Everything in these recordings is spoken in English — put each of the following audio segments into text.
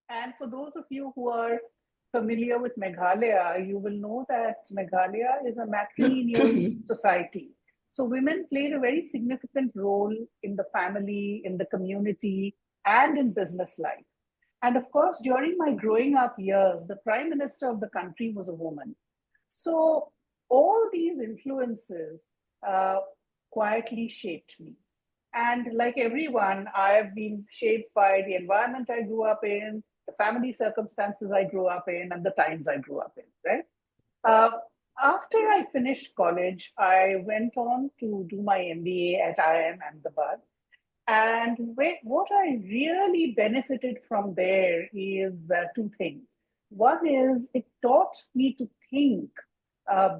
And for those of you who are familiar with Meghalaya, you will know that Meghalaya is a matrilineal society. So women played a very significant role in the family, in the community, and in business life. And of course, during my growing up years, the prime minister of the country was a woman. So all these influences uh, quietly shaped me. And like everyone, I have been shaped by the environment I grew up in, the family circumstances I grew up in, and the times I grew up in, right? Uh, After I finished college, I went on to do my MBA at IIM Ahmedabad. And what I really benefited from there is two things. One is it taught me to think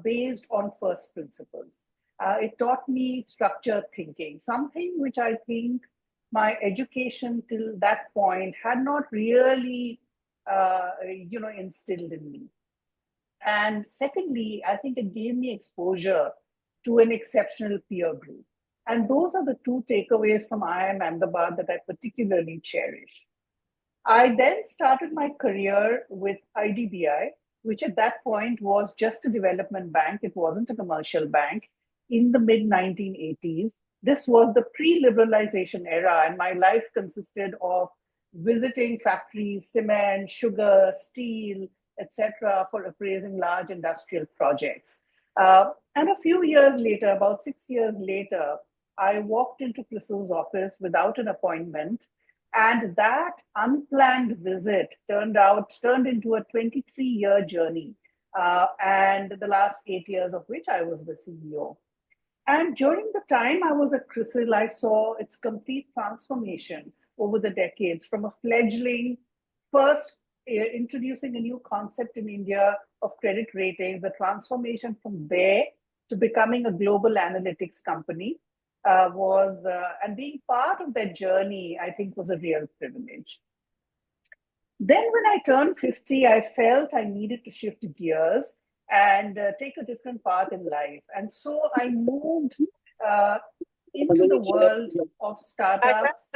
based on first principles. It taught me structured thinking, something which I think my education till that point had not really, instilled in me. And secondly, I think it gave me exposure to an exceptional peer group. And those are the two takeaways from IIM Ahmedabad that I particularly cherish. I then started my career with IDBI, which at that point was just a development bank. It wasn't a commercial bank in the mid 1980s. This was the pre liberalization era, and my life consisted of visiting factories, cement, sugar, steel, etc., for appraising large industrial projects. And a few years later, about 6 years later, I walked into CRISIL's office without an appointment, and that unplanned visit turned into a 23-year journey, and the last 8 years of which I was the CEO. And during the time I was at CRISIL, I saw its complete transformation over the decades from a fledgling, first introducing a new concept in India of credit rating, the transformation from there to becoming a global analytics company and being part of that journey, I think was a real privilege. Then when I turned 50, I felt I needed to shift gears and take a different path in life. And so I moved uh, into the world of startups.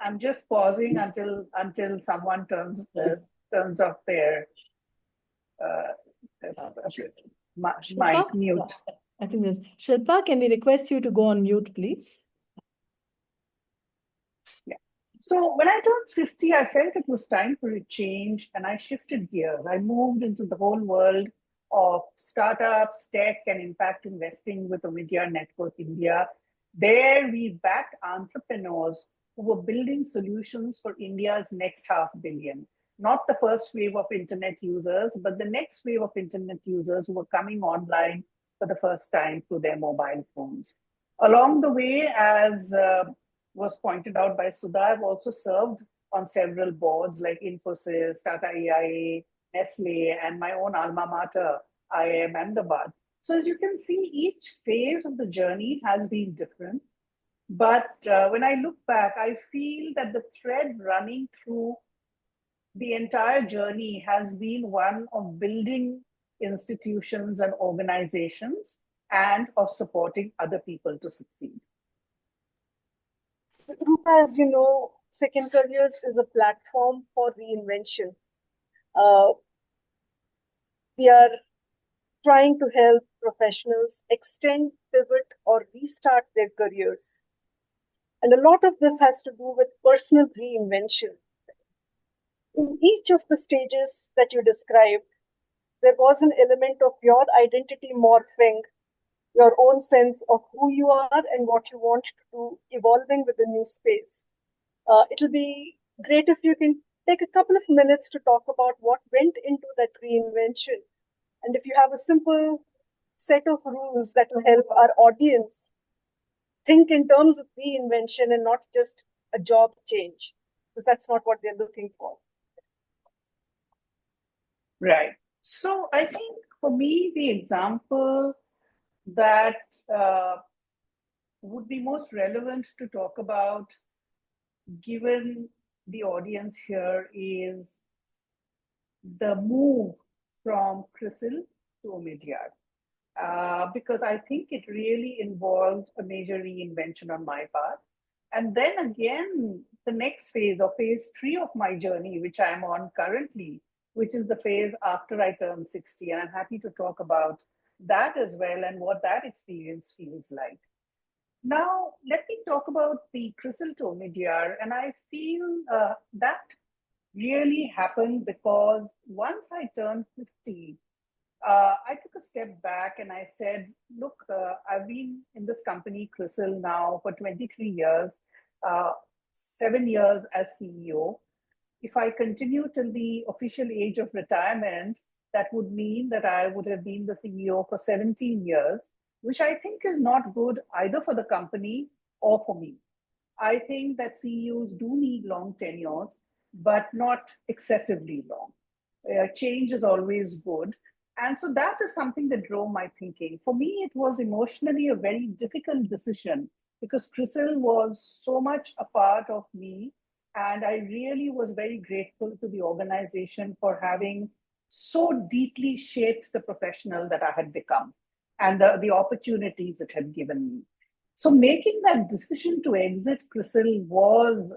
I'm just pausing until someone turns off their mic mute. I think that's Shilpa. Can we request you to go on mute, please? Yeah. So when I turned 50, I felt it was time for a change, and I shifted gears. I moved into the whole world of startups, tech, and impact investing with Omidyar Network India. There, we backed entrepreneurs who were building solutions for India's next half billion. Not the first wave of internet users, but the next wave of internet users who were coming online for the first time through their mobile phones. Along the way, as was pointed out by Sudha, I've also served on several boards like Infosys, Tata AIA, Nestle, and my own alma mater, IIM Ahmedabad. So as you can see, each phase of the journey has been different. But when I look back, I feel that the thread running through the entire journey has been one of building institutions and organizations and of supporting other people to succeed. Roopa, as you know, Second Careers is a platform for reinvention. We are trying to help professionals extend, pivot, or restart their careers. And a lot of this has to do with personal reinvention. In each of the stages that you described, there was an element of your identity morphing, your own sense of who you are and what you want to do, evolving with the new space. It'll be great if you can take a couple of minutes to talk about what went into that reinvention. And if you have a simple set of rules that will help our audience think in terms of reinvention and not just a job change, because that's not what they're looking for. Right. So I think for me, the example that would be most relevant to talk about, given the audience here, is the move from CRISIL to Omidyar. because I think it really involved a major reinvention on my part. And then again, the next phase, or phase 3 of my journey, which I'm on currently, which is the phase after I turn 60. And I'm happy to talk about that as well and what that experience feels like. Now, let me talk about the CRISIL to Omidyar. And I feel that really happened because once I turned 50, I took a step back and I said, look, I've been in this company, CRISIL, now for 23 years, 7 years as CEO. If I continue till the official age of retirement, that would mean that I would have been the CEO for 17 years, which I think is not good either for the company or for me. I think that CEOs do need long tenures, but not excessively long. Change is always good. And so that is something that drove my thinking. For me, it was emotionally a very difficult decision because CRISIL was so much a part of me. And I really was very grateful to the organization for having so deeply shaped the professional that I had become and the opportunities it had given me. So making that decision to exit CRISIL was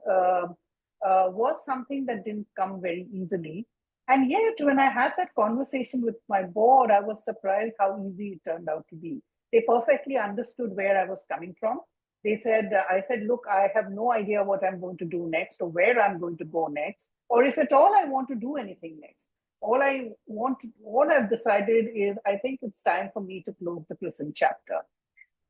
something that didn't come very easily. And yet, when I had that conversation with my board, I was surprised how easy it turned out to be. They perfectly understood where I was coming from. They said, I said, look, I have no idea what I'm going to do next or where I'm going to go next, or if at all I want to do anything next. All I've decided is I think it's time for me to close the CRISIL chapter.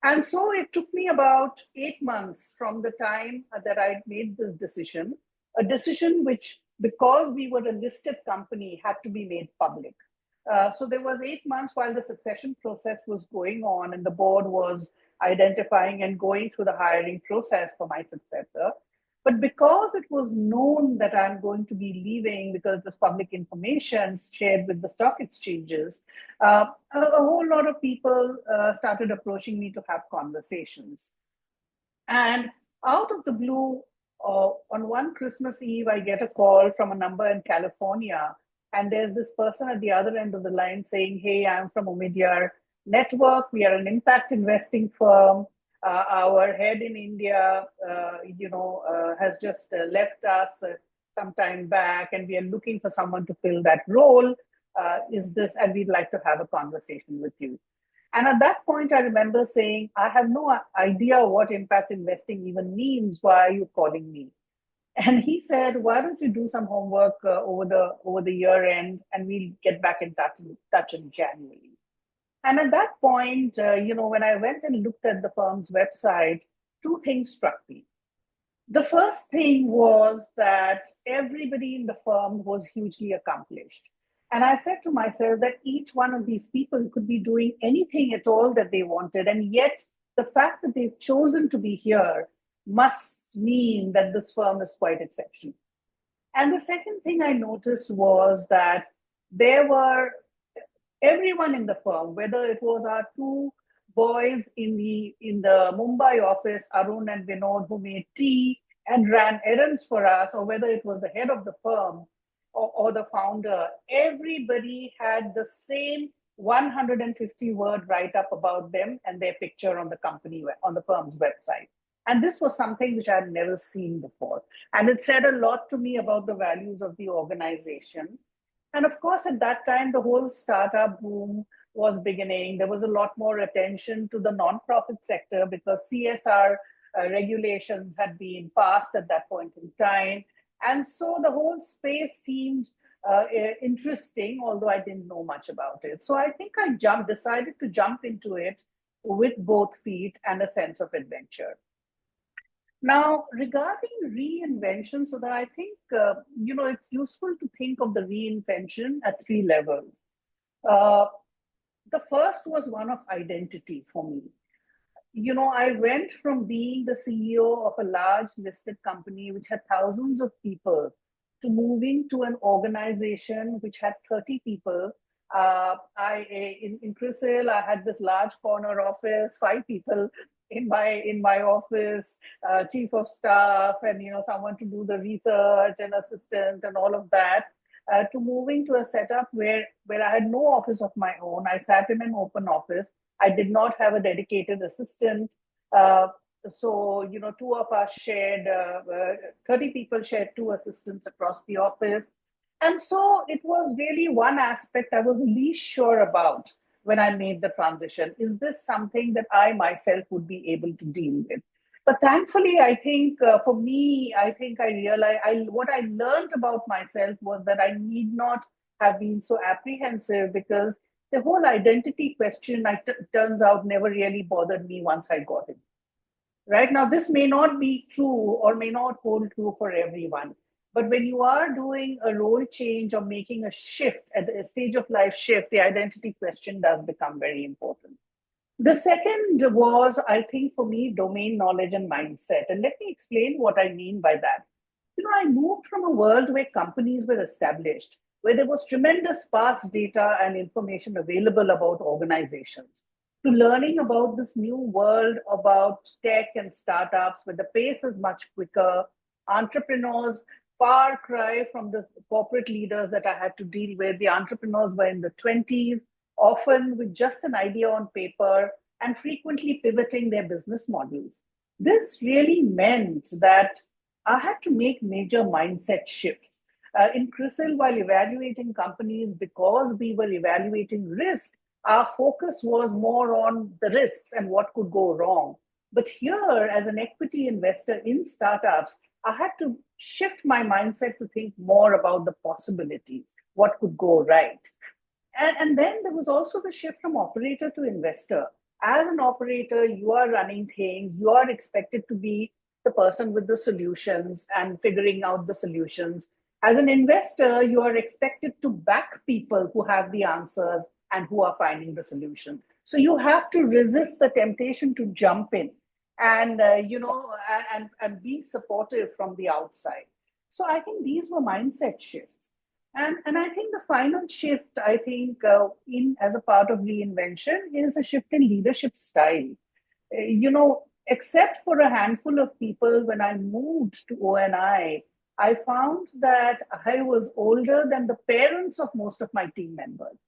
And so it took me about 8 months from the time that I made this decision, a decision which, because we were a listed company, had to be made public. So there was 8 months while the succession process was going on and the board was identifying and going through the hiring process for my successor. But because it was known that I'm going to be leaving because this public information shared with the stock exchanges, a whole lot of people started approaching me to have conversations. And out of the blue, on one Christmas Eve, I get a call from a number in California. And there's this person at the other end of the line saying, hey, I'm from Omidyar Network. We are an impact investing firm. Our head in India, has just left us some time back, and we are looking for someone to fill that role. And we'd like to have a conversation with you. And at that point, I remember saying, I have no idea what impact investing even means. Why are you calling me? And he said, why don't you do some homework over the year end, and we'll get back in touch in January. And at that point, when I went and looked at the firm's website, two things struck me. The first thing was that everybody in the firm was hugely accomplished. And I said to myself that each one of these people could be doing anything at all that they wanted. And yet the fact that they've chosen to be here must mean that this firm is quite exceptional. And the second thing I noticed was that there were everyone in the firm, whether it was our two boys in the Mumbai office, Arun and Vinod, who made tea and ran errands for us, or whether it was the head of the firm or the founder, everybody had the same 150-word write-up about them and their picture on the firm's website. And this was something which I had never seen before. And it said a lot to me about the values of the organization. And of course, at that time, the whole startup boom was beginning. There was a lot more attention to the nonprofit sector because CSR regulations had been passed at that point in time. And so the whole space seemed interesting, although I didn't know much about it. So I think I decided to jump into it with both feet and a sense of adventure. Now, regarding reinvention, so that I think, it's useful to think of the reinvention at three levels. The first was one of identity for me. I went from being the CEO of a large listed company which had thousands of people to moving to an organization which had 30 people. In CRISIL, I had this large corner office, 5 people in my office, chief of staff, and someone to do the research and assistant and all of that. to moving to a setup where I had no office of my own. I sat in an open office. I did not have a dedicated assistant. So, two of us shared, 30 people shared two assistants across the office. And so it was really one aspect I was least sure about when I made the transition. Is this something that I myself would be able to deal with? But thankfully, I think for me, I think I realized what I learned about myself was that I need not have been so apprehensive, because the whole identity question, turns out, never really bothered me once I got it. Right now, this may not be true or may not hold true for everyone. But when you are doing a role change or making a shift at a stage of life shift, the identity question does become very important. The second was, I think, for me, domain knowledge and mindset. And let me explain what I mean by that. I moved from a world where companies were established, where there was tremendous past data and information available about organizations, to learning about this new world about tech and startups, where the pace is much quicker, entrepreneurs, far cry from the corporate leaders that I had to deal with. The entrepreneurs were in the 20s, often with just an idea on paper and frequently pivoting their business models. This really meant that I had to make major mindset shifts. In CRISIL, while evaluating companies, because we were evaluating risk, our focus was more on the risks and what could go wrong. But here, as an equity investor in startups, I had to shift my mindset to think more about the possibilities, what could go right. And then there was also the shift from operator to investor. As an operator, you are running things, you are expected to be the person with the solutions and figuring out the solutions. As an investor, you are expected to back people who have the answers and who are finding the solution. So you have to resist the temptation to jump in and, and be supportive from the outside. So I think these were mindset shifts. And I think the final shift, I think, in as a part of reinvention is a shift in leadership style. Except for a handful of people, when I moved to I found that I was older than the parents of most of my team members.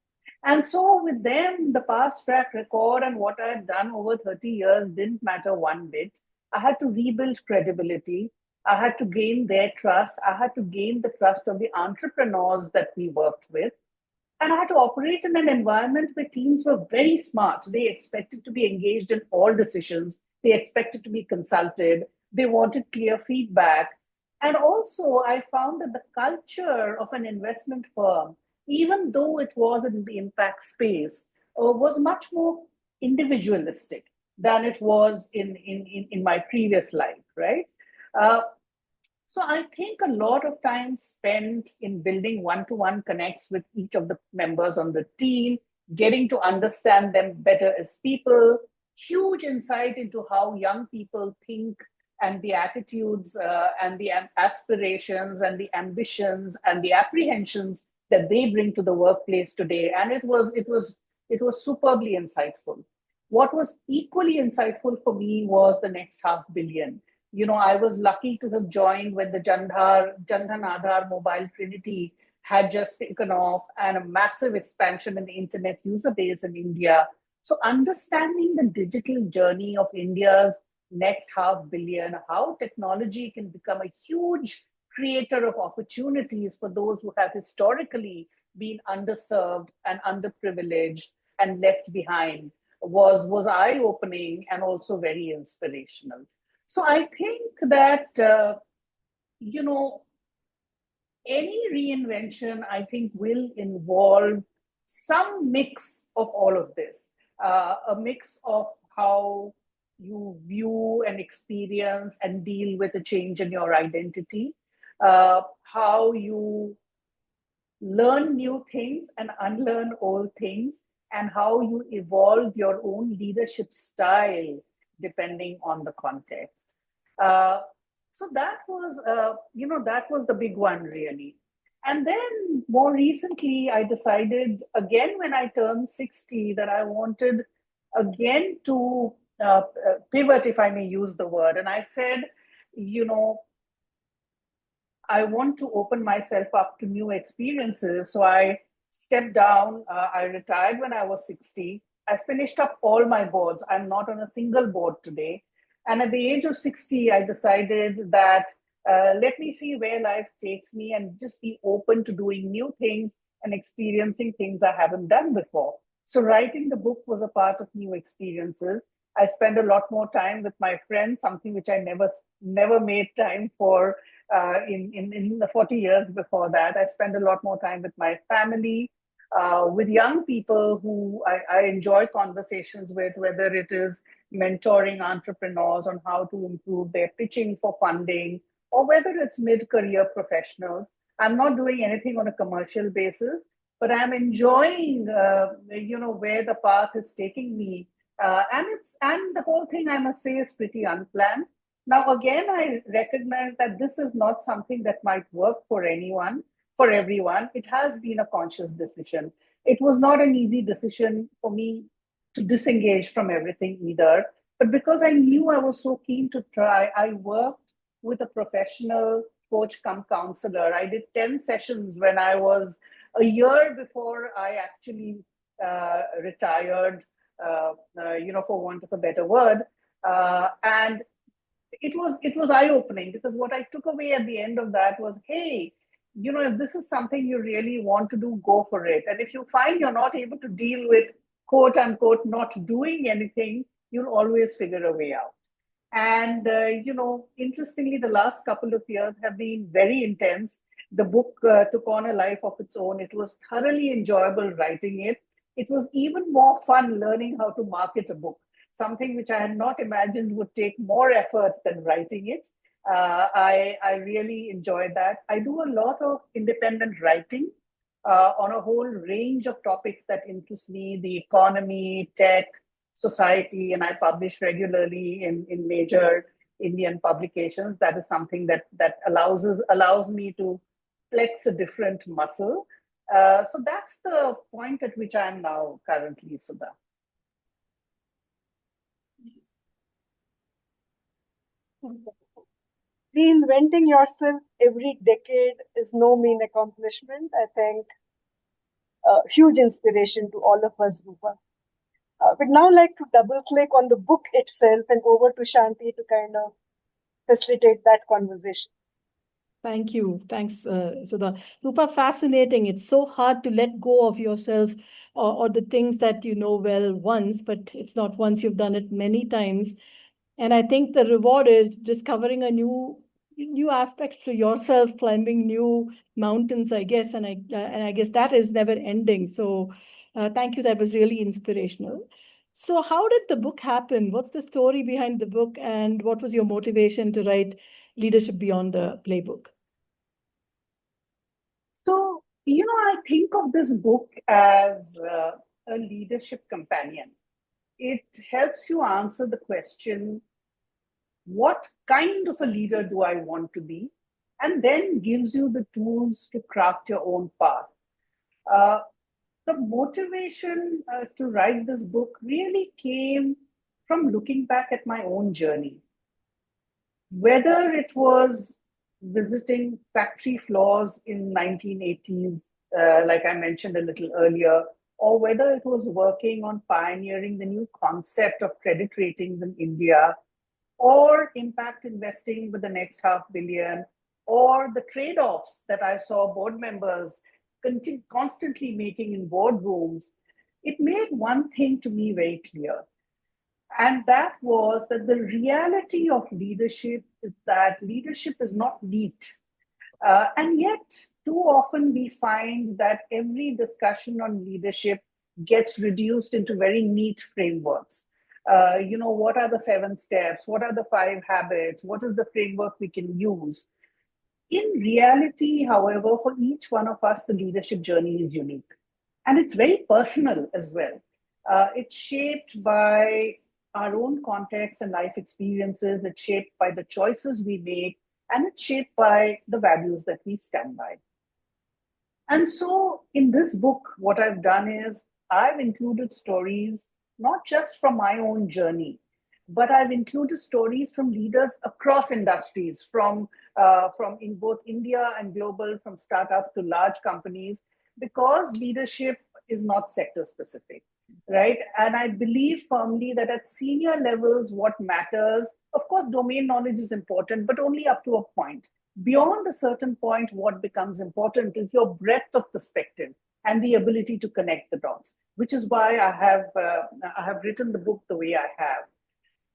And so with them, the past track record and what I had done over 30 years didn't matter one bit. I had to rebuild credibility. I had to gain their trust. I had to gain the trust of the entrepreneurs that we worked with. And I had to operate in an environment where teams were very smart. They expected to be engaged in all decisions. They expected to be consulted. They wanted clear feedback. And also, I found that the culture of an investment firm, even though it was in the impact space, was much more individualistic than it was in my previous life, right? So I think a lot of time spent in building one-to-one connects with each of the members on the team, getting to understand them better as people, huge insight into how young people think and the attitudes and the aspirations and the ambitions and the apprehensions that they bring to the workplace today. And it was superbly insightful. What was equally insightful for me was the next $500 million. I was lucky to have joined when the Jandhan Aadhaar Mobile Trinity had just taken off and a massive expansion in the internet user base in India. So understanding the digital journey of India's next $500 million, how technology can become a huge creator of opportunities for those who have historically been underserved and underprivileged and left behind was eye-opening and also very inspirational. So I think that, any reinvention, I think, will involve some mix of all of this, a mix of how you view and experience and deal with a change in your identity, how you learn new things and unlearn old things, and how you evolve your own leadership style depending on the context. So that was, that was the big one, really. And then more recently, I decided again when I turned 60 that I wanted again to pivot, if I may use the word. And I said, I want to open myself up to new experiences. So I stepped down. I retired when I was 60. I finished up all my boards. I'm not on a single board today. And at the age of 60, I decided that let me see where life takes me and just be open to doing new things and experiencing things I haven't done before. So writing the book was a part of new experiences. I spend a lot more time with my friends, something which I never made time for in the 40 years before that. I spend a lot more time with my family, with young people who I enjoy conversations with, whether it is mentoring entrepreneurs on how to improve their pitching for funding, or whether it's mid-career professionals. I'm not doing anything on a commercial basis, but I'm enjoying, where the path is taking me. And the whole thing, I must say, is pretty unplanned. Now, again, I recognize that this is not something that might work for anyone, for everyone. It has been a conscious decision. It was not an easy decision for me to disengage from everything either. But because I knew I was so keen to try, I worked with a professional coach come counselor. I did 10 sessions when I was a year before I actually retired, for want of a better word. And it was eye-opening, because what I took away at the end of that was, hey, if this is something you really want to do, go for it. And if you find you're not able to deal with quote unquote not doing anything, you'll always figure a way out. And interestingly, the last couple of years have been very intense. The book took on a life of its own. It was thoroughly enjoyable writing it. It was even more fun learning how to market a book, something which I had not imagined would take more effort than writing it. I really enjoyed that. I do a lot of independent writing on a whole range of topics that interest me: the economy, tech, society, and I publish regularly in major Indian publications. That is something that allows me to flex a different muscle. So that's the point at which I am now currently, Sudha. Reinventing yourself every decade is no mean accomplishment. I think huge inspiration to all of us, Roopa. We'd now like to double click on the book itself and over to Shanti to kind of facilitate that conversation. Thank you. Thanks, Sudha. Rupa, fascinating. It's so hard to let go of yourself or the things that you know well once, but it's not once, you've done it many times. And I think the reward is discovering a new aspect to yourself, climbing new mountains, I guess. And I guess that is never ending. So thank you. That was really inspirational. So how did the book happen? What's the story behind the book? And what was your motivation to write Leadership Beyond the Playbook? So, I think of this book as a leadership companion. It helps you answer the question, what kind of a leader do I want to be? And then gives you the tools to craft your own path. Uh, the motivation to write this book really came from looking back at my own journey. Whether it was visiting factory floors in 1980s, like I mentioned a little earlier, or whether it was working on pioneering the new concept of credit ratings in India, or impact investing with the next $500 million, or the trade-offs that I saw board members constantly making in boardrooms, it made one thing to me very clear. And that was that the reality of leadership is that leadership is not neat. And yet, too often we find that every discussion on leadership gets reduced into very neat frameworks. What are the 7 steps? What are the 5 habits? What is the framework we can use? In reality, however, for each one of us, the leadership journey is unique. And it's very personal as well. It's shaped by our own context and life experiences. It's shaped by the choices we make, and it's shaped by the values that we stand by. And so in this book, what I've done is I've included stories not just from my own journey, but I've included stories from leaders across industries, from in both India and global, from startups to large companies, because leadership is not sector specific, right? And I believe firmly that at senior levels, what matters, of course, domain knowledge is important, but only up to a point. Beyond a certain point, what becomes important is your breadth of perspective and the ability to connect the dots, which is why I have written the book the way I have.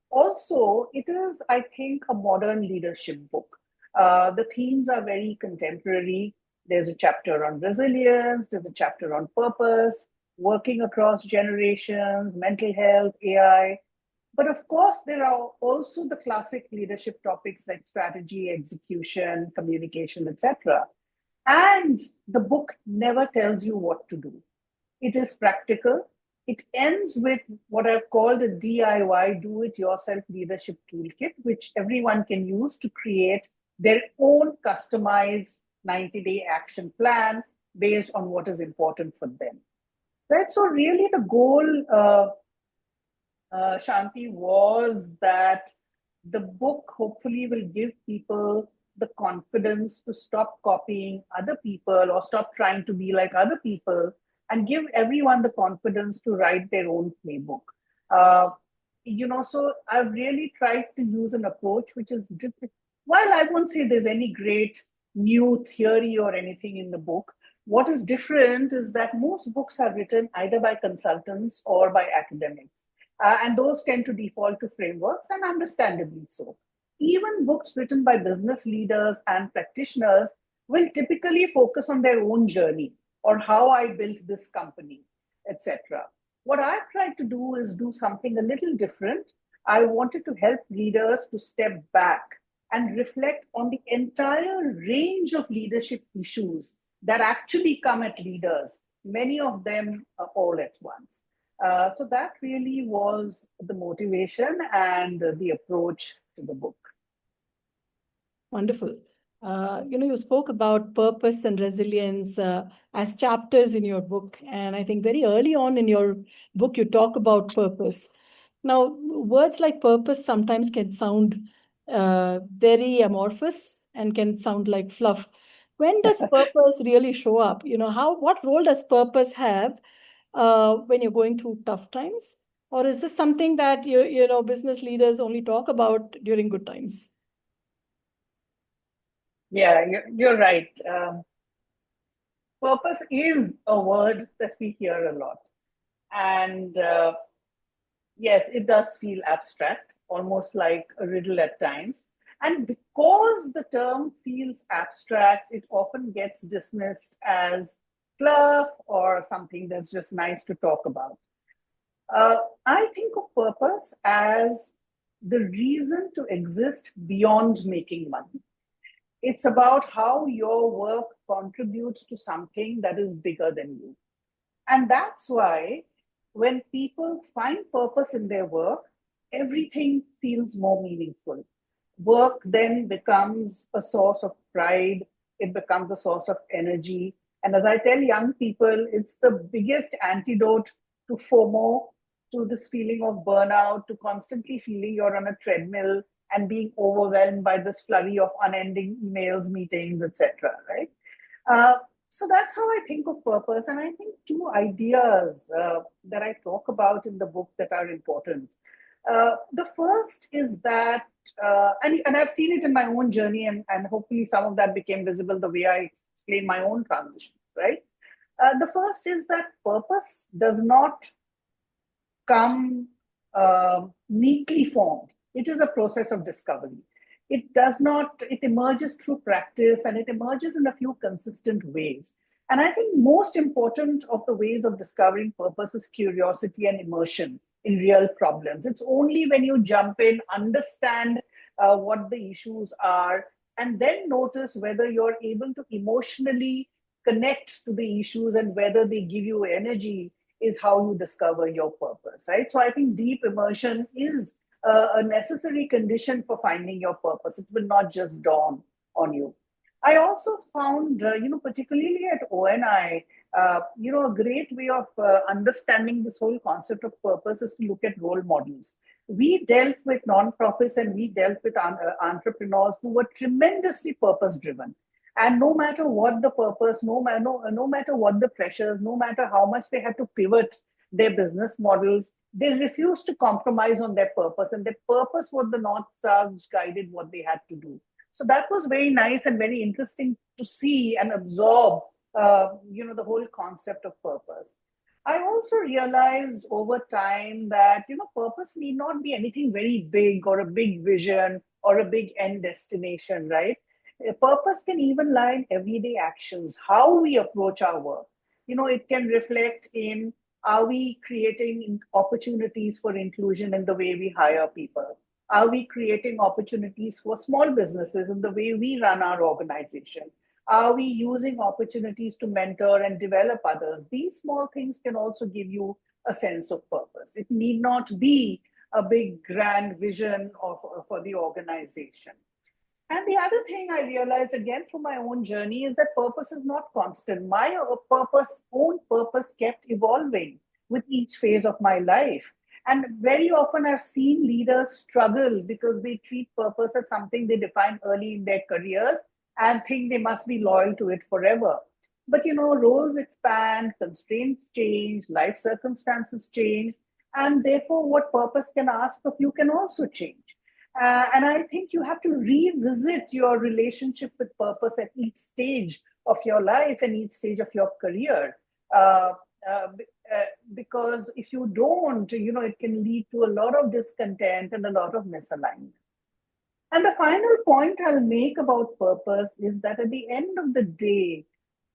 Also, it is, I think, a modern leadership book. The themes are very contemporary. There's a chapter on resilience, there's a chapter on purpose, working across generations, mental health, AI. But of course, there are also the classic leadership topics like strategy, execution, communication, etc. And the book never tells you what to do. It is practical. It ends with what I've called a DIY, do it yourself leadership toolkit, which everyone can use to create their own customized 90-day action plan based on what is important for them. Right? So, really, the goal, Shanti, was that the book hopefully will give people the confidence to stop copying other people or stop trying to be like other people, and give everyone the confidence to write their own playbook. Uh, so I've really tried to use an approach which is different. While I won't say there's any great new theory or anything in the book, what is different is that most books are written either by consultants or by academics. And those tend to default to frameworks, and understandably so. Even books written by business leaders and practitioners will typically focus on their own journey or how I built this company, etc. What I've tried to do is do something a little different. I wanted to help readers to step back and reflect on the entire range of leadership issues that actually come at leaders, many of them all at once. So that really was the motivation and the approach to the book. Wonderful. You spoke about purpose and resilience as chapters in your book. And I think very early on in your book, you talk about purpose. Now, words like purpose sometimes can sound very amorphous and can sound like fluff. When does purpose really show up? What role does purpose have when you're going through tough times? Or is this something that business leaders only talk about during good times? Yeah, you're right. Purpose is a word that we hear a lot. And yes, it does feel abstract, almost like a riddle at times. And because the term feels abstract, it often gets dismissed as fluff or something that's just nice to talk about. I think of purpose as the reason to exist beyond making money. It's about how your work contributes to something that is bigger than you. And that's why when people find purpose in their work, everything feels more meaningful. Work then becomes a source of pride, it becomes a source of energy. And as I tell young people, it's the biggest antidote to FOMO, to this feeling of burnout, to constantly feeling you're on a treadmill and being overwhelmed by this flurry of unending emails, meetings, etc. Right? So that's how I think of purpose. And I think two ideas that I talk about in the book that are important. The first is that, and I've seen it in my own journey, and hopefully some of that became visible the way I explain my own transition, right? The first is that purpose does not come neatly formed. It is a process of discovery. It does not, it emerges through practice, and it emerges in a few consistent ways. And I think most important of the ways of discovering purpose is curiosity and immersion in real problems. It's only when you jump in, understand what the issues are, and then notice whether you're able to emotionally connect to the issues and whether they give you energy, is how you discover your purpose, right? So I think deep immersion is a necessary condition for finding your purpose. It will not just dawn on you. I also found, particularly at ONI, a great way of understanding this whole concept of purpose is to look at role models. We dealt with nonprofits and we dealt with entrepreneurs who were tremendously purpose driven. And no matter what the purpose, no matter what the pressures, no matter how much they had to pivot their business models, they refused to compromise on their purpose. And their purpose was the North Star which guided what they had to do. So that was very nice and very interesting to see and absorb, the whole concept of purpose. I also realized over time that, purpose need not be anything very big or a big vision or a big end destination, right? A purpose can even lie in everyday actions, how we approach our work. It can reflect in, are we creating opportunities for inclusion in the way we hire people? Are we creating opportunities for small businesses in the way we run our organization? Are we using opportunities to mentor and develop others? These small things can also give you a sense of purpose. It need not be a big grand vision for the organization. And the other thing I realized again through my own journey is that purpose is not constant. My own purpose kept evolving with each phase of my life. And very often I've seen leaders struggle because they treat purpose as something they define early in their careers and think they must be loyal to it forever. But roles expand, constraints change, life circumstances change, and therefore what purpose can ask of you can also change. And I think you have to revisit your relationship with purpose at each stage of your life and each stage of your career. Uh, uh, because if you don't, it can lead to a lot of discontent and a lot of misalignment. And the final point I'll make about purpose is that at the end of the day,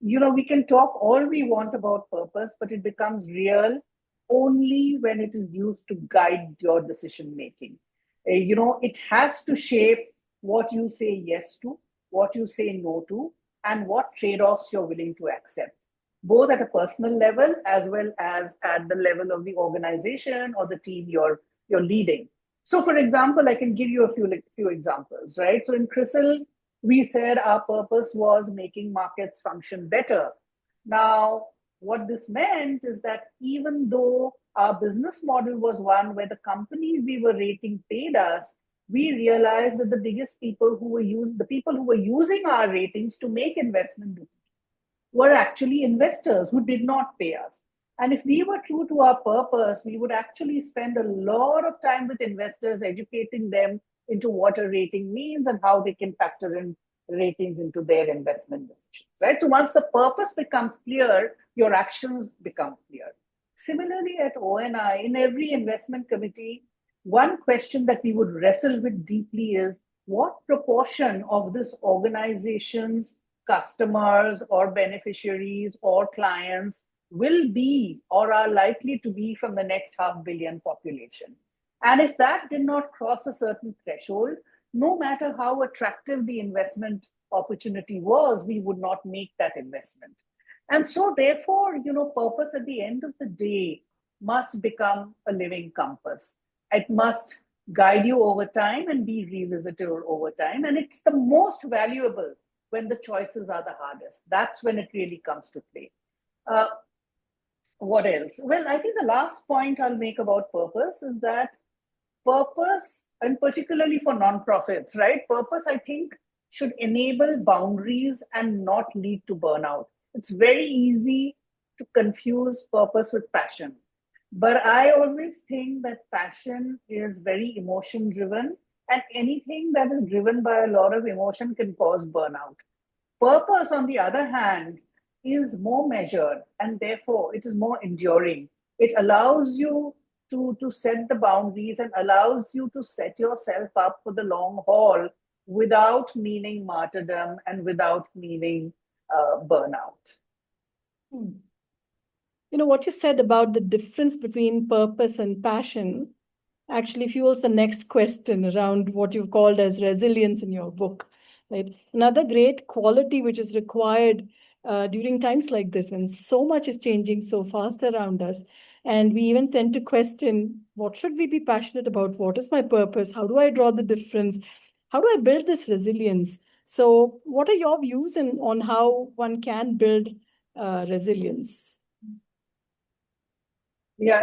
we can talk all we want about purpose, but it becomes real only when it is used to guide your decision making. It has to shape what you say yes to, what you say no to, and what trade offs you're willing to accept, both at a personal level as well as at the level of the organization or the team you're leading. So, for example, I can give you a few examples, right? So, in CRISIL, we said our purpose was making markets function better. Now, what this meant is that even though our business model was one where the companies we were rating paid us, we realized that the people who were using our ratings to make investment decisions were actually investors who did not pay us. And if we were true to our purpose, we would actually spend a lot of time with investors, educating them into what a rating means and how they can factor in ratings into their investment decisions, right? So once the purpose becomes clear, your actions become clear. Similarly, at ONI, in every investment committee, one question that we would wrestle with deeply is what proportion of this organization's customers or beneficiaries or clients will be or are likely to be from the next 500 million population. And if that did not cross a certain threshold, no matter how attractive the investment opportunity was, we would not make that investment. And so therefore, purpose at the end of the day must become a living compass. It must guide you over time and be revisited over time. And it's the most valuable when the choices are the hardest. That's when it really comes to play. What else? Well, I think the last point I'll make about purpose is that purpose, and particularly for nonprofits, right? Purpose, I think, should enable boundaries and not lead to burnout. It's very easy to confuse purpose with passion. But I always think that passion is very emotion driven, and anything that is driven by a lot of emotion can cause burnout. Purpose, on the other hand, is more measured and therefore it is more enduring. It allows you to set the boundaries and allows you to set yourself up for the long haul without meaning martyrdom and without meaning burnout. What you said about the difference between purpose and passion actually fuels the next question around what you've called as resilience in your book, right? Another great quality which is required during times like this, when so much is changing so fast around us, and we even tend to question, what should we be passionate about? What is my purpose? How do I draw the difference? How do I build this resilience? So what are your views on how one can build resilience? Yeah,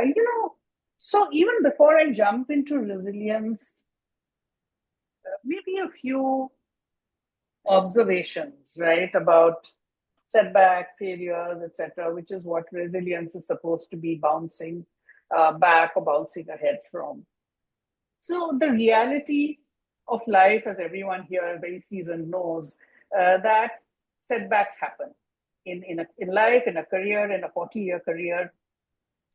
So even before I jump into resilience, maybe a few observations, right, about setback, failures, etc., which is what resilience is supposed to be bouncing back or bouncing ahead from. So the reality of life, as everyone here very seasoned knows, that setbacks happen in life, in a career, in a 40-year career.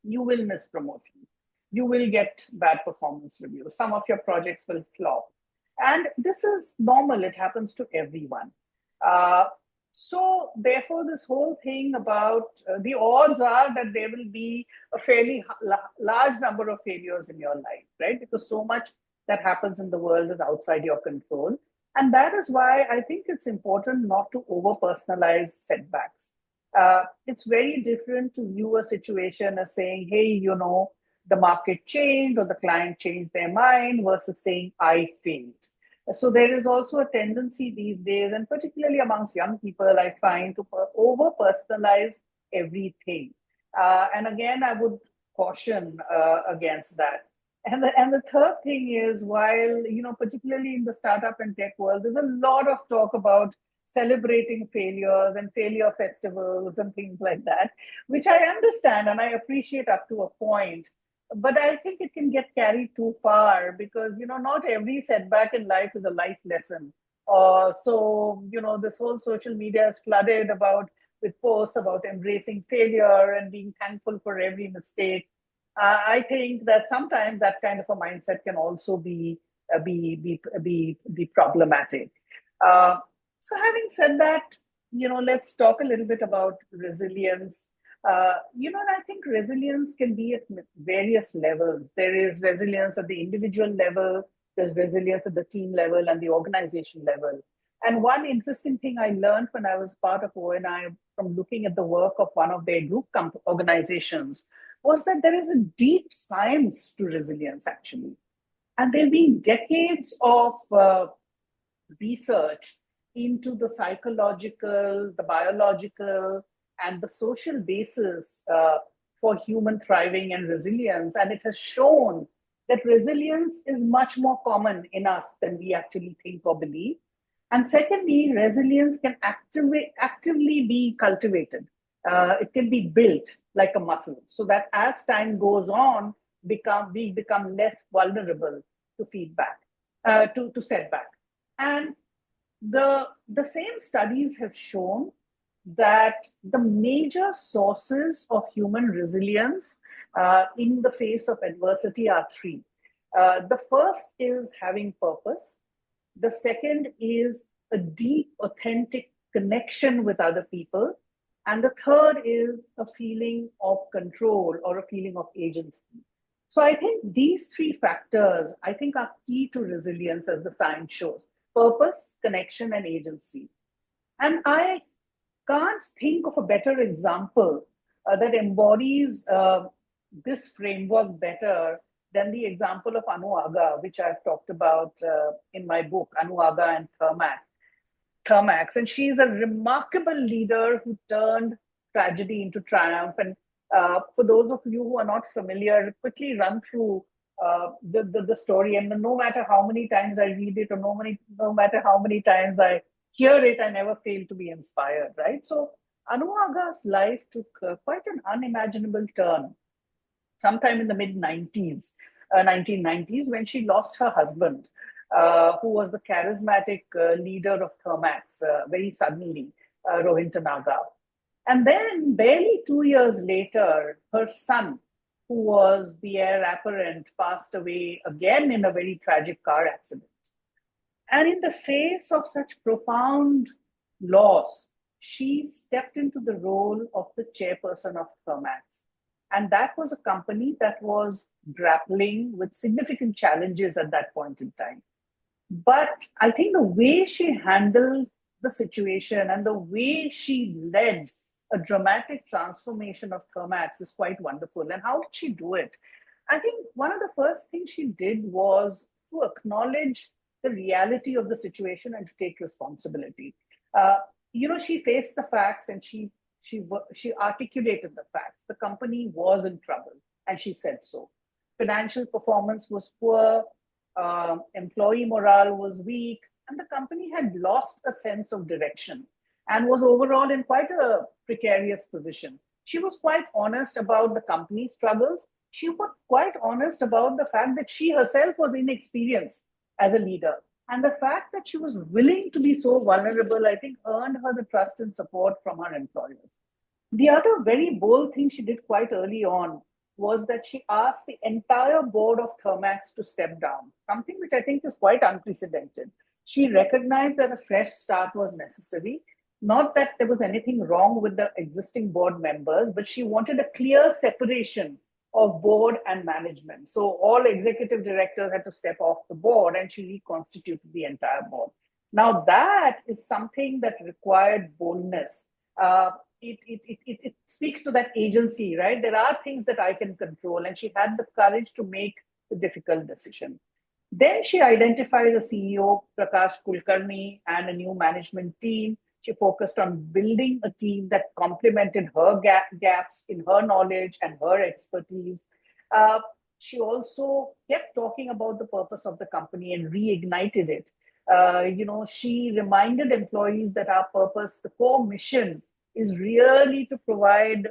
You will miss promotions. You will get bad performance reviews. Some of your projects will flop. And this is normal. It happens to everyone. Uh, so, therefore, this whole thing about the odds are that there will be a fairly large number of failures in your life, right? Because so much that happens in the world is outside your control. And that is why I think it's important not to over personalize setbacks. It's very different to view a situation as saying, hey, the market changed or the client changed their mind versus saying, I failed. So there is also a tendency these days, and particularly amongst young people, I find to over personalize everything. And again, I would caution against that. And the third thing is, while, particularly in the startup and tech world, there's a lot of talk about celebrating failures and failure festivals and things like that, which I understand and I appreciate up to a point. But I think it can get carried too far because, not every setback in life is a life lesson. So, this whole social media is flooded about with posts about embracing failure and being thankful for every mistake. I think that sometimes that kind of a mindset can also be problematic. Uh, so, having said that, let's talk a little bit about resilience. And I think resilience can be at various levels. There is resilience at the individual level, there's resilience at the team level and the organization level. And one interesting thing I learned when I was part of ONI from looking at the work of one of their group organizations was that there is a deep science to resilience, actually. And there have been decades of research into the psychological, the biological, and the social basis for human thriving and resilience. And it has shown that resilience is much more common in us than we actually think or believe. And secondly, resilience can actively be cultivated. It can be built like a muscle, so that as time goes on, we become less vulnerable to feedback, to setback. And the same studies have shown that the major sources of human resilience in the face of adversity are three. The first is having purpose. The second is a deep, authentic connection with other people. And the third is a feeling of control or a feeling of agency. So I think these three factors, I think, are key to resilience as the science shows: purpose, connection, and agency. And I can't think of a better example that embodies this framework better than the example of Anu Aga, which I've talked about in my book, Anu Aga and Thermax. And she's a remarkable leader who turned tragedy into triumph. And for those of you who are not familiar, quickly run through the story. And no matter how many times I read it or no matter how many times I hear it, I never fail to be inspired, right? So Anu Aga's life took quite an unimaginable turn sometime in the mid 90s, 1990s, when she lost her husband, who was the charismatic leader of Thermax, very suddenly, Rohinton Naga. And then, barely 2 years later, her son, who was the heir apparent, passed away again in a very tragic car accident. And in the face of such profound loss, she stepped into the role of the chairperson of Thermax. And that was a company that was grappling with significant challenges at that point in time. But I think the way she handled the situation and the way she led a dramatic transformation of Thermax is quite wonderful. And how did she do it? I think one of the first things she did was to acknowledge the reality of the situation and to take responsibility. Uh, she faced the facts and she articulated the facts. The company was in trouble, and she said so. financial performance was poor, employee morale was weak, and the company had lost a sense of direction and was overall in quite a precarious position. She was quite honest about the company's struggles. She was quite honest about the fact that she herself was inexperienced as a leader. And the fact that she was willing to be so vulnerable, I think, earned her the trust and support from her employers. The other very bold thing she did quite early on was that she asked the entire board of Thermax to step down, something which I think is quite unprecedented. She recognized that a fresh start was necessary. Not that there was anything wrong with the existing board members, but she wanted a clear separation of board and management. So all executive directors had to step off the board and she reconstituted the entire board. Now, that is something that required boldness. It speaks to that agency, right? There are things that I can control, and she had the courage to make the difficult decision. Then she identified a CEO, Prakash Kulkarni, and a new management team. She focused on building a team that complemented her gaps in her knowledge and her expertise. She also kept talking about the purpose of the company and reignited it. She reminded employees that our purpose, the core mission, is really to provide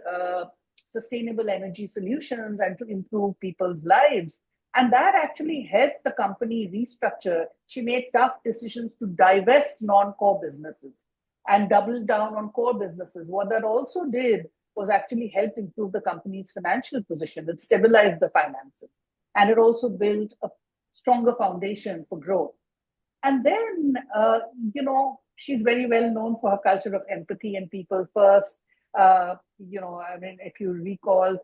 sustainable energy solutions and to improve people's lives. And that actually helped the company restructure. She made tough decisions to divest non-core businesses and double down on core businesses. What that also did was actually help improve the company's financial position. It stabilized the finances. And it also built a stronger foundation for growth. And then, she's very well known for her culture of empathy and people first. If you recall,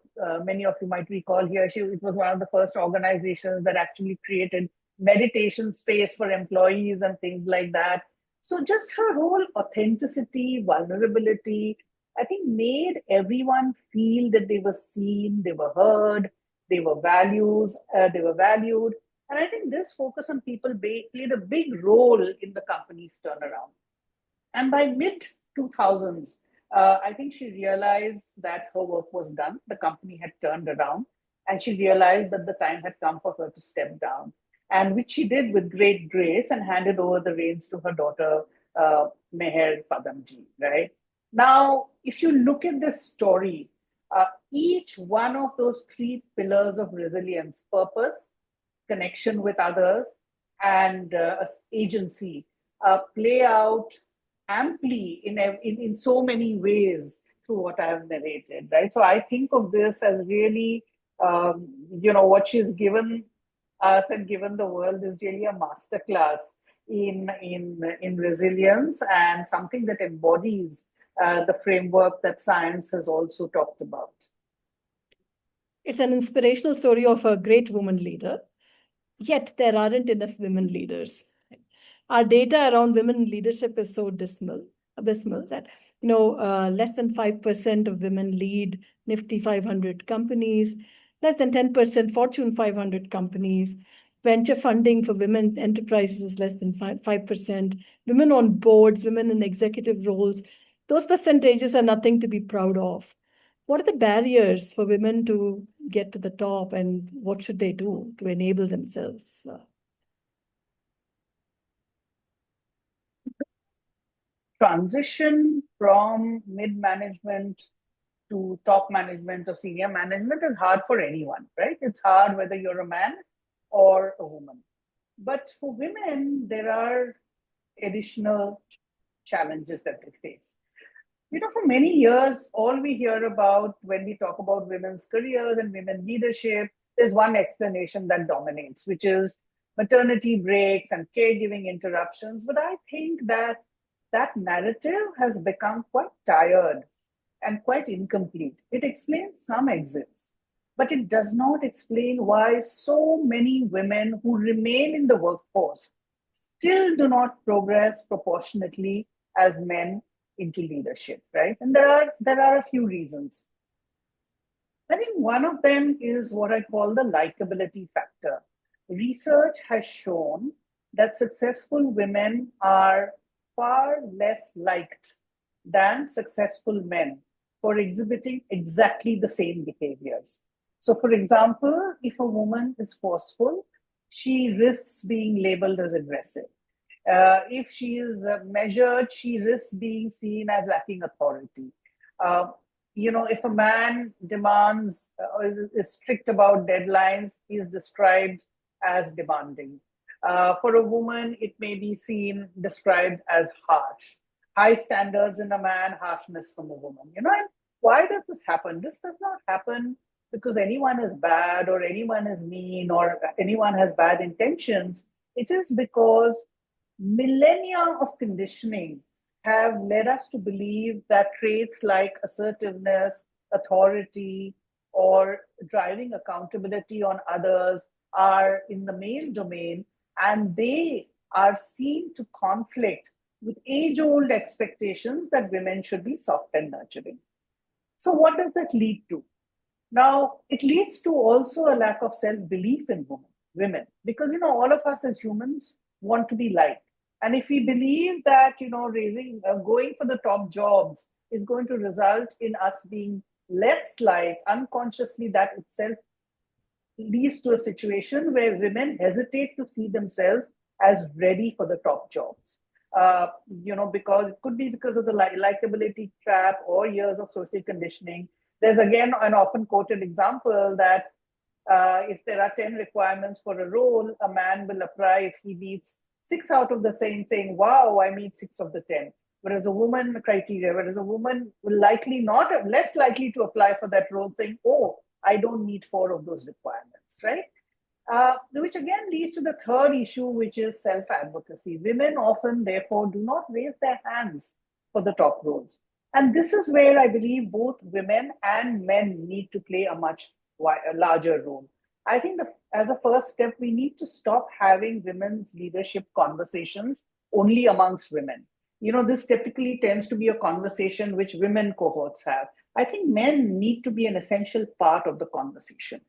many of you might recall here, it was one of the first organizations that actually created meditation space for employees and things like that. So just her whole authenticity, vulnerability, I think made everyone feel that they were seen, they were heard, they were valued. And I think this focus on people played a big role in the company's turnaround. And by mid 2000s, I think she realized that her work was done. The company had turned around, and she realized that the time had come for her to step down, and which she did with great grace and handed over the reins to her daughter, Meher Padamji. Right now, if you look at this story, each one of those three pillars of resilience, purpose, connection with others, and agency, play out amply in so many ways through what I have narrated, right? So I think of this as really, what she's given us and given the world is really a masterclass in resilience, and something that embodies the framework that science has also talked about. It's an inspirational story of a great woman leader. Yet there aren't enough women leaders. Our data around women in leadership is so abysmal that less than 5% of women lead Nifty 500 companies, less than 10% Fortune 500 companies. Venture funding for women enterprises is less than 5%. Women on boards, women in executive roles, those percentages are nothing to be proud of. What are the barriers for women to get to the top, and what should they do to enable themselves? Transition from mid-management to top management or senior management is hard for anyone, right? It's hard whether you're a man or a woman. But for women, there are additional challenges that they face. For many years, all we hear about when we talk about women's careers and women leadership, there's one explanation that dominates, which is maternity breaks and caregiving interruptions. But I think that narrative has become quite tired and quite incomplete. It explains some exits, but it does not explain why so many women who remain in the workforce still do not progress proportionately as men into leadership, right? And there are a few reasons. I think one of them is what I call the likability factor. Research has shown that successful women are far less liked than successful men for exhibiting exactly the same behaviors. So, for example, if a woman is forceful, she risks being labeled as aggressive. If she is measured, she risks being seen as lacking authority. Uh, if a man demands or is strict about deadlines, he is described as demanding. For a woman, it may be described as harsh. High standards in a man, harshness from a woman. And why does this happen? This does not happen because anyone is bad or anyone is mean or anyone has bad intentions. It is because millennia of conditioning have led us to believe that traits like assertiveness, authority, or driving accountability on others are in the male domain, and they are seen to conflict with age-old expectations that women should be soft and nurturing. So what does that lead to? Now, it leads to also a lack of self-belief in women, because, all of us as humans want to be liked. And if we believe that, going for the top jobs is going to result in us being less liked, unconsciously that itself leads to a situation where women hesitate to see themselves as ready for the top jobs. Because it could be because of the likability trap or years of social conditioning. There's again an often quoted example that if there are 10 requirements for a role, a man will apply if he meets 6 out of the same, saying, wow, I meet 6 of the 10. Whereas a woman will less likely to apply for that role, saying, oh, I don't meet 4 of those requirements, right? Which again leads to the third issue, which is self-advocacy. Women often, therefore, do not raise their hands for the top roles. And this is where I believe both women and men need to play a much larger role. I think as a first step, we need to stop having women's leadership conversations only amongst women. This typically tends to be a conversation which women cohorts have. I think men need to be an essential part of the conversation.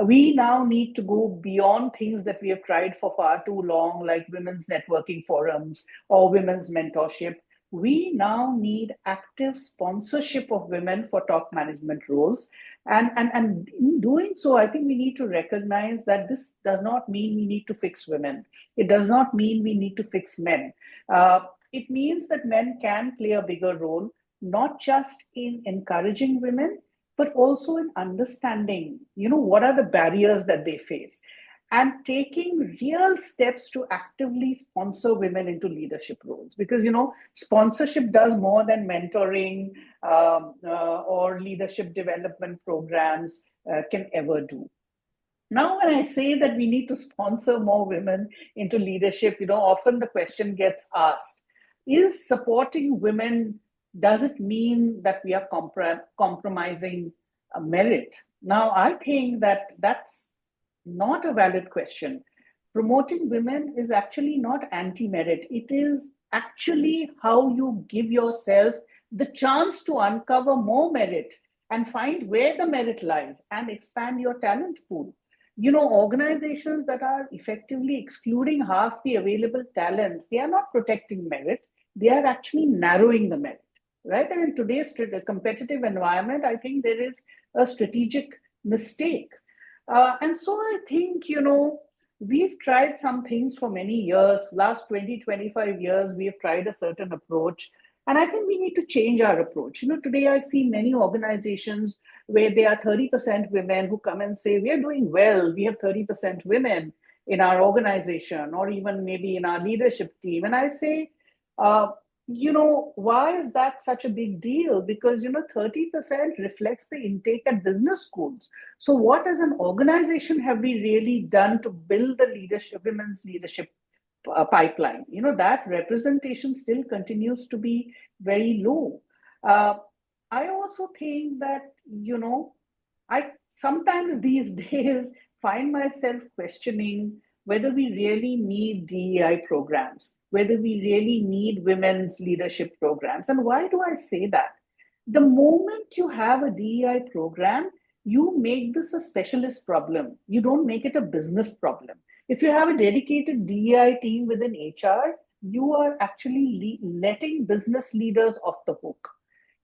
We now need to go beyond things that we have tried for far too long, like women's networking forums or women's mentorship. We now need active sponsorship of women for top management roles. And in doing so, I think we need to recognize that this does not mean we need to fix women. It does not mean we need to fix men. It means that men can play a bigger role, not just in encouraging women, but also in understanding, what are the barriers that they face and taking real steps to actively sponsor women into leadership roles. Because, sponsorship does more than mentoring or leadership development programs can ever do. Now, when I say that we need to sponsor more women into leadership, often the question gets asked, is supporting women, does it mean that we are compromising merit? Now, I think that that's not a valid question. Promoting women is actually not anti-merit. It is actually how you give yourself the chance to uncover more merit and find where the merit lies and expand your talent pool. Organizations that are effectively excluding half the available talents, they are not protecting merit. They are actually narrowing the merit, right? And in today's competitive environment, I think there is a strategic mistake. And so I think, we've tried some things for many years. Last 20, 25 years, we have tried a certain approach. And I think we need to change our approach. Today I see many organizations where there are 30% women who come and say, we are doing well. We have 30% women in our organization or even maybe in our leadership team. And I say, why is that such a big deal? Because, 30% reflects the intake at business schools. So what as an organization have we really done to build the women's leadership pipeline? That representation still continues to be very low. I also think that, I sometimes these days find myself questioning whether we really need DEI programs, whether we really need women's leadership programs. And why do I say that? The moment you have a DEI program, you make this a specialist problem. You don't make it a business problem. If you have a dedicated DEI team within HR, you are actually letting business leaders off the hook.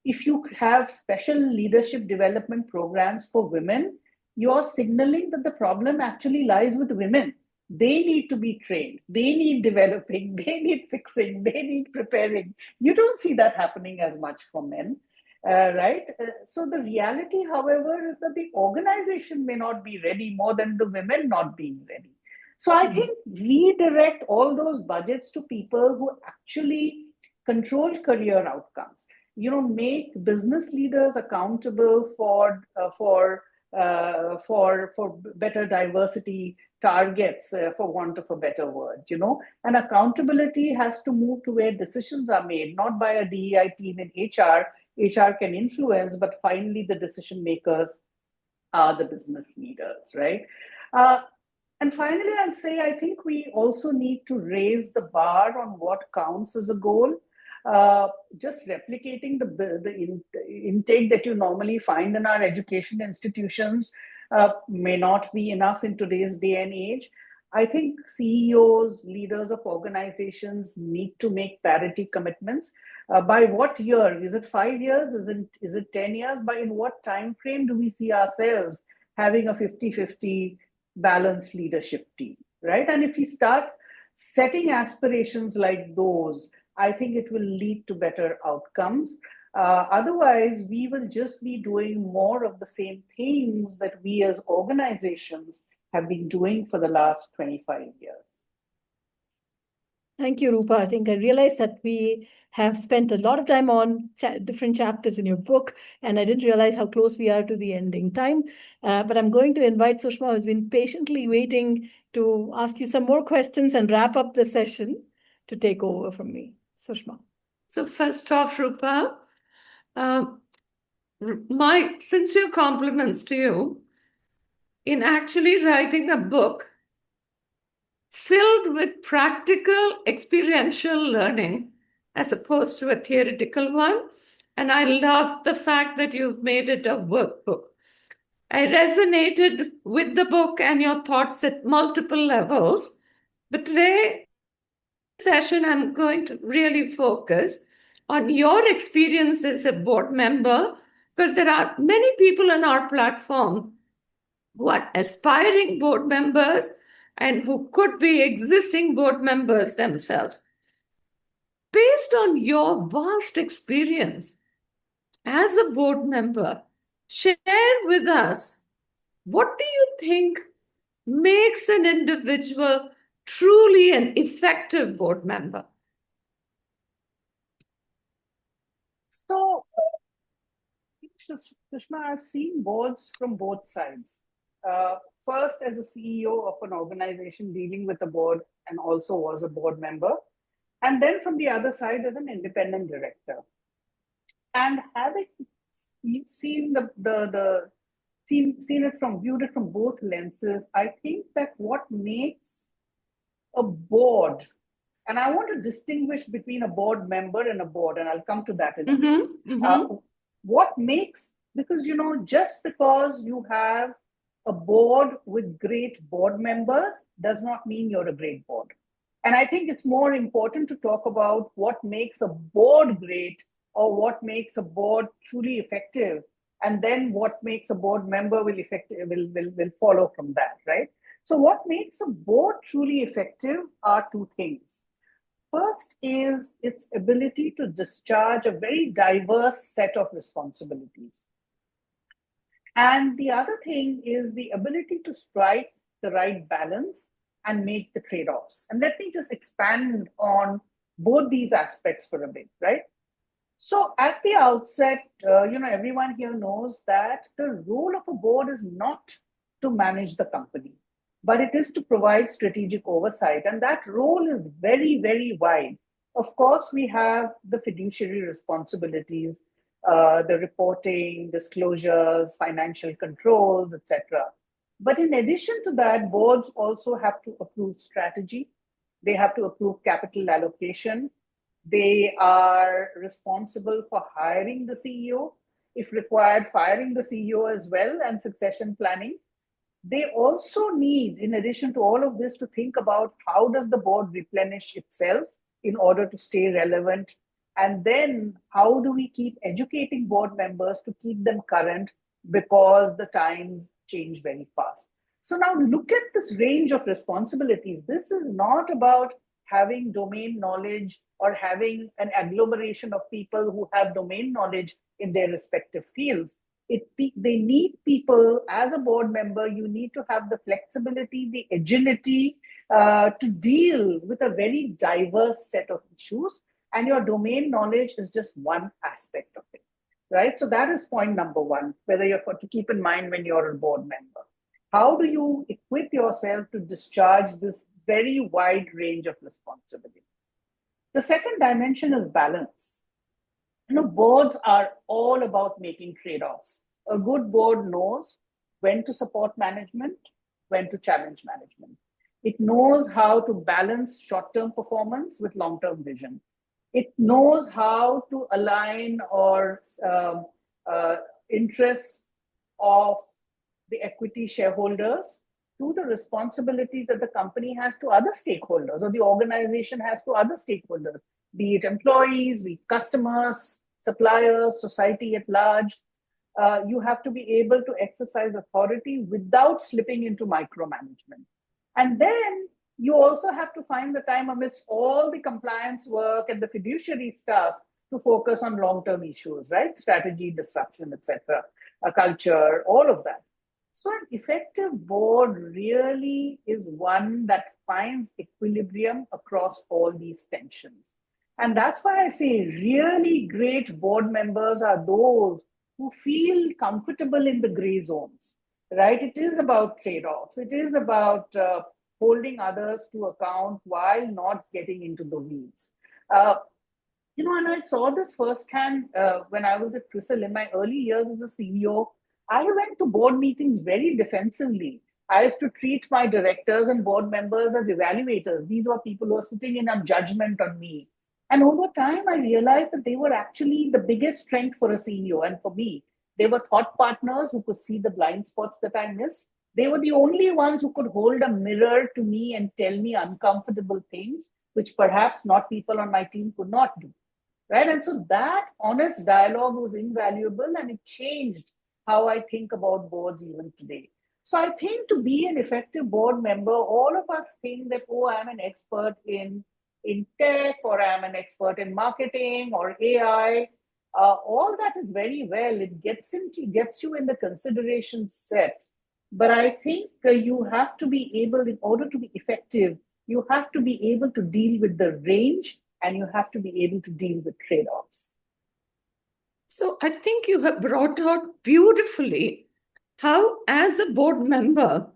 If you have special leadership development programs for women, you're signaling that the problem actually lies with women. They need to be trained. They need developing. They need fixing. They need preparing. You don't see that happening as much for men, right? So the reality, however, is that the organization may not be ready more than the women not being ready. So I think redirect all those budgets to people who actually control career outcomes. Make business leaders accountable for better diversity targets, for want of a better word. And accountability has to move to where decisions are made, not by a DEI team in HR. HR can influence, but finally the decision makers are the business leaders, right? And finally, I'll say I think we also need to raise the bar on what counts as a goal. Just replicating the intake that you normally find in our education institutions may not be enough in today's day and age. I think CEOs, leaders of organizations need to make parity commitments. By what year? Is it 5 years? Is it 10 years? By in what time frame do we see ourselves having a 50-50 balanced leadership team, right? And if we start setting aspirations like those, I think it will lead to better outcomes. Otherwise, we will just be doing more of the same things that we as organizations have been doing for the last 25 years. Thank you, Roopa. I think I realized that we have spent a lot of time on different chapters in your book, and I didn't realize how close we are to the ending time. But I'm going to invite Sushma, who's been patiently waiting to ask you some more questions and wrap up the session, to take over from me. Sushma. So first off, Roopa, my sincere compliments to you in actually writing a book filled with practical experiential learning as opposed to a theoretical one. And I love the fact that you've made it a workbook. I resonated with the book and your thoughts at multiple levels. But today, session, I'm going to really focus on your experience as a board member, because there are many people on our platform who are aspiring board members and who could be existing board members themselves. Based on your vast experience as a board member, share with us, what do you think makes an individual truly an effective board member? So, Sushma, I've seen boards from both sides. First, as a CEO of an organization dealing with a board, and also was a board member, and then from the other side as an independent director. And having seen viewed it from both lenses, I think that what makes a board, and I want to distinguish between a board member and a board, and I'll come to that in a minute. What makes, because just because you have a board with great board members does not mean you're a great board. And I think it's more important to talk about what makes a board great, or what makes a board truly effective, and then what makes a board member will follow from that, right? So what makes a board truly effective are two things. First is its ability to discharge a very diverse set of responsibilities. And the other thing is the ability to strike the right balance and make the trade-offs. And let me just expand on both these aspects for a bit, right? So at the outset, everyone here knows that the role of a board is not to manage the company, but it is to provide strategic oversight. And that role is very, very wide. Of course, we have the fiduciary responsibilities, the reporting, disclosures, financial controls, etc. But in addition to that, boards also have to approve strategy. They have to approve capital allocation. They are responsible for hiring the CEO, if required, firing the CEO as well, and succession planning. They also need, in addition to all of this, to think about how does the board replenish itself in order to stay relevant. And then how do we keep educating board members to keep them current, because the times change very fast. So now look at this range of responsibilities. This is not about having domain knowledge or having an agglomeration of people who have domain knowledge in their respective fields. They need people. As a board member, you need to have the flexibility, the agility to deal with a very diverse set of issues. And your domain knowledge is just one aspect of it, right? So that is point number one, whether you're to keep in mind when you're a board member. How do you equip yourself to discharge this very wide range of responsibility? The second dimension is balance. Boards are all about making trade-offs. A good board knows when to support management, when to challenge management. It knows how to balance short-term performance with long-term vision. It knows how to align or interests of the equity shareholders to the responsibilities that the company has to other stakeholders or the organization has to other stakeholders, be it employees, be it customers, suppliers, society at large. You have to be able to exercise authority without slipping into micromanagement. And then you also have to find the time amidst all the compliance work and the fiduciary stuff to focus on long-term issues, right? Strategy, disruption, etc., culture, all of that. So an effective board really is one that finds equilibrium across all these tensions. And that's why I say really great board members are those who feel comfortable in the gray zones, right? It is about trade-offs. It is about holding others to account while not getting into the weeds. And I saw this firsthand when I was at CRISIL in my early years as a CEO. I went to board meetings very defensively. I used to treat my directors and board members as evaluators. These were people who were sitting in a judgment on me. And over time, I realized that they were actually the biggest strength for a CEO. And for me, they were thought partners who could see the blind spots that I missed. They were the only ones who could hold a mirror to me and tell me uncomfortable things, which perhaps not people on my team could not do. Right? And so that honest dialogue was invaluable, and it changed how I think about boards even today. So I think to be an effective board member, all of us think that, oh, I'm an expert in tech, or I'm an expert in marketing or AI. All that is very well. It gets you in the consideration set. But I think you have to be able, in order to be effective, you have to be able to deal with the range, and you have to be able to deal with trade-offs. So I think you have brought out beautifully how, as a board member,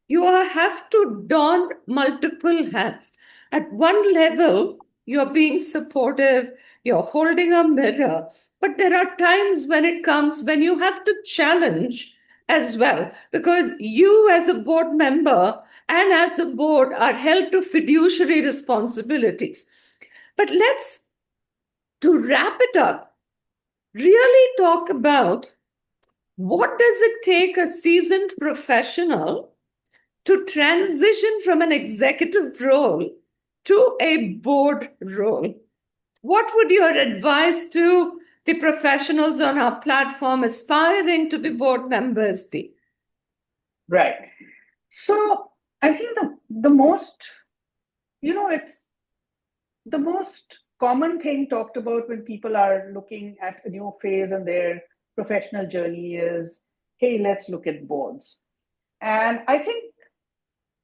you have to don multiple hats. At one level, you're being supportive, you're holding a mirror, but there are times when you have to challenge as well, because you as a board member and as a board are held to fiduciary responsibilities. But to wrap it up, really talk about what does it take a seasoned professional to transition from an executive role to a board role. What would your advice to the professionals on our platform aspiring to be board members be? Right. So I think the most, it's the most common thing talked about when people are looking at a new phase in their professional journey is, hey, let's look at boards. And I think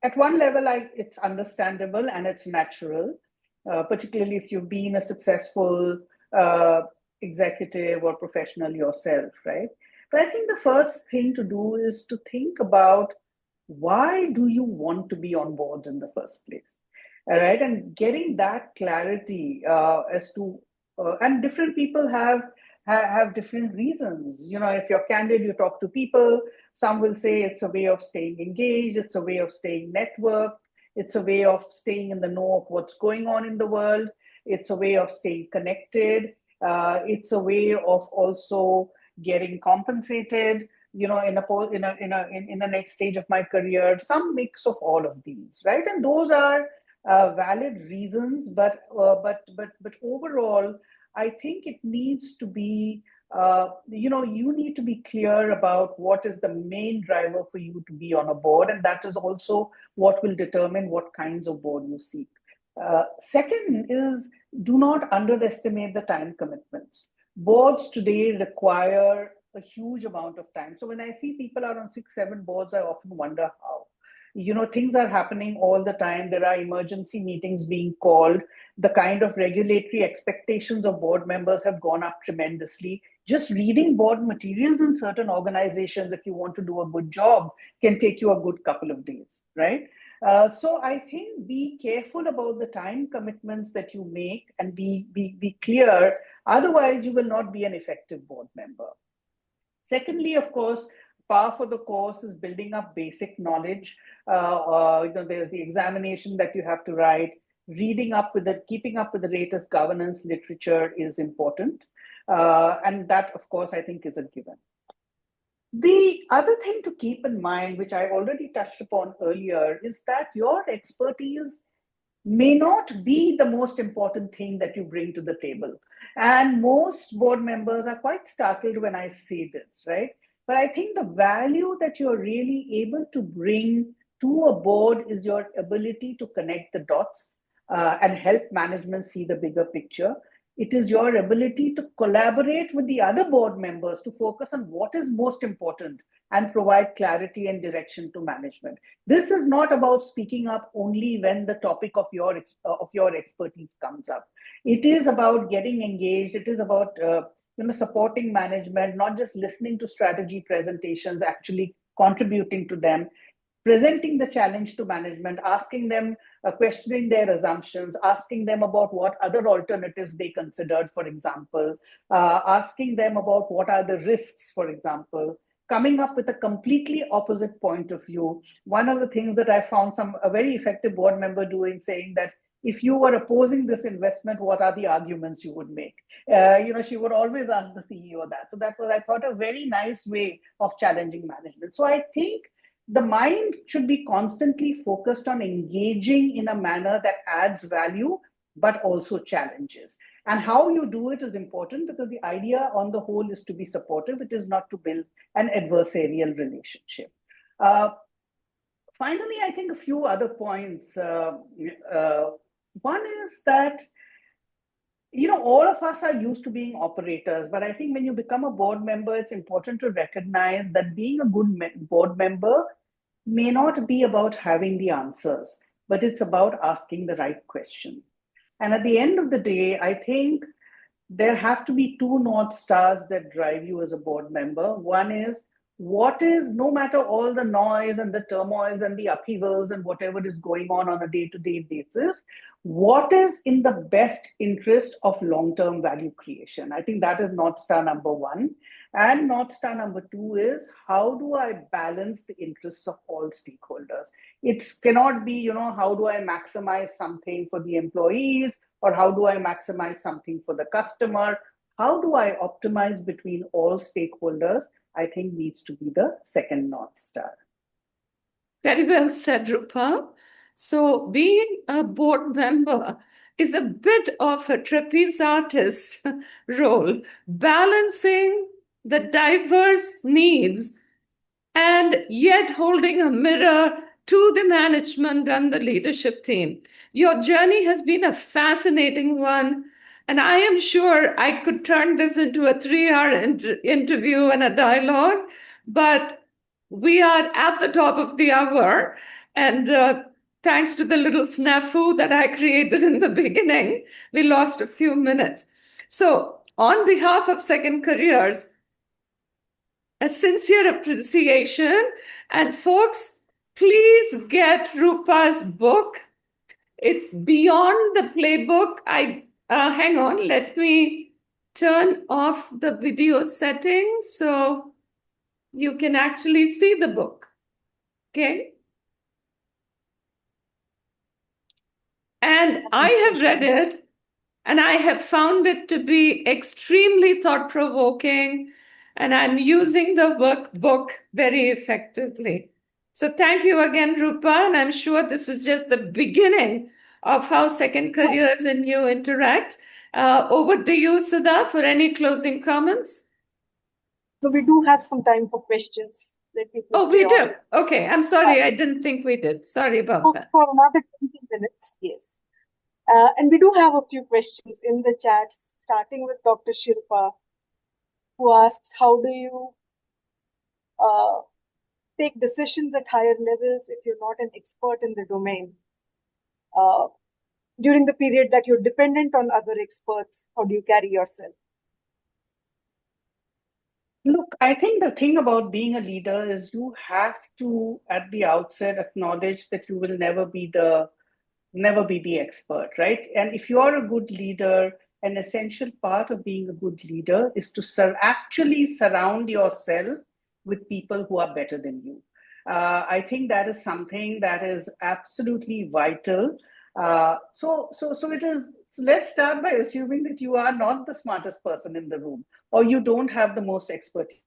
at one level, it's understandable and it's natural, particularly if you've been a successful executive or professional yourself, right? But I think the first thing to do is to think about, why do you want to be on boards in the first place? All right, and getting that clarity as to, and different people have different reasons. If you're candid, you talk to people. Some will say it's a way of staying engaged, it's a way of staying networked, it's a way of staying in the know of what's going on in the world, it's a way of staying connected, it's a way of also getting compensated, in the next stage of my career, some mix of all of these, right? And those are valid reasons, but overall, I think it needs to be you need to be clear about what is the main driver for you to be on a board, and that is also what will determine what kinds of board you seek. Second is, do not underestimate the time commitments. Boards today require a huge amount of time. So when I see people are on 6, 7 boards, I often wonder how. Things are happening all the time. There are emergency meetings being called. The kind of regulatory expectations of board members have gone up tremendously. Just reading board materials in certain organizations, if you want to do a good job, can take you a good couple of days, right? So I think be careful about the time commitments that you make and be clear. Otherwise, you will not be an effective board member. Secondly, of course, par for the course is building up basic knowledge. There's the examination that you have to write. Keeping up with the latest governance literature is important. And that, of course, I think is a given. The other thing to keep in mind, which I already touched upon earlier, is that your expertise may not be the most important thing that you bring to the table. And most board members are quite startled when I say this, right? But I think the value that you're really able to bring to a board is your ability to connect the dots and help management see the bigger picture. It is your ability to collaborate with the other board members to focus on what is most important and provide clarity and direction to management. This is not about speaking up only when the topic of your expertise comes up. It is about getting engaged. It is about supporting management, not just listening to strategy presentations, actually contributing to them, presenting the challenge to management, asking them, questioning their assumptions, asking them about what other alternatives they considered, for example, asking them about what are the risks, for example, coming up with a completely opposite point of view. One of the things that I found a very effective board member doing, saying that if you were opposing this investment, what are the arguments you would make? She would always ask the CEO that. So that was, I thought, a very nice way of challenging management. So I think the mind should be constantly focused on engaging in a manner that adds value, but also challenges. And how you do it is important, because the idea on the whole is to be supportive. It is not to build an adversarial relationship. Finally, I think a few other points. One is that, all of us are used to being operators, but I think when you become a board member, it's important to recognize that being a good board member may not be about having the answers, but it's about asking the right question. And at the end of the day, I think there have to be two North Stars that drive you as a board member. One is, no matter all the noise and the turmoils and the upheavals and whatever is going on a day-to-day basis, what is in the best interest of long-term value creation? I think that is North Star number one. And North Star number two is, how do I balance the interests of all stakeholders? It cannot be, how do I maximize something for the employees, or how do I maximize something for the customer? How do I optimize between all stakeholders? I think needs to be the second North Star. Very well said, Roopa. So being a board member is a bit of a trapeze artist role, balancing the diverse needs and yet holding a mirror to the management and the leadership team. Your journey has been a fascinating one, and I am sure I could turn this into a 3-hour interview and a dialogue, but we are at the top of the hour, and thanks to the little snafu that I created in the beginning, we lost a few minutes. So on behalf of Second Careers, a sincere appreciation. And folks, please get Roopa's book. It's beyond the playbook. Hang on, let me turn off the video settings so you can actually see the book. Okay. And I have read it, and I have found it to be extremely thought-provoking, and I'm using the workbook very effectively. So thank you again, Roopa, and I'm sure this is just the beginning of how Second Careers and you interact. Over to you, Sudha, for any closing comments. So we do have some time for questions. Let me Oh, stay we on. do. Okay, I'm sorry. I didn't think we did. Sorry about that. For another 20 minutes, yes. And we do have a few questions in the chat, starting with Dr. Shilpa, who asks, how do you take decisions at higher levels if you're not an expert in the domain? During the period that you're dependent on other experts, how do you carry yourself? Look, I think the thing about being a leader is you have to, at the outset, acknowledge that you will never be the expert, right? And if you are a good leader, an essential part of being a good leader is to actually surround yourself with people who are better than you. I think that is something that is absolutely vital. So it is. So let's start by assuming that you are not the smartest person in the room, or you don't have the most expertise.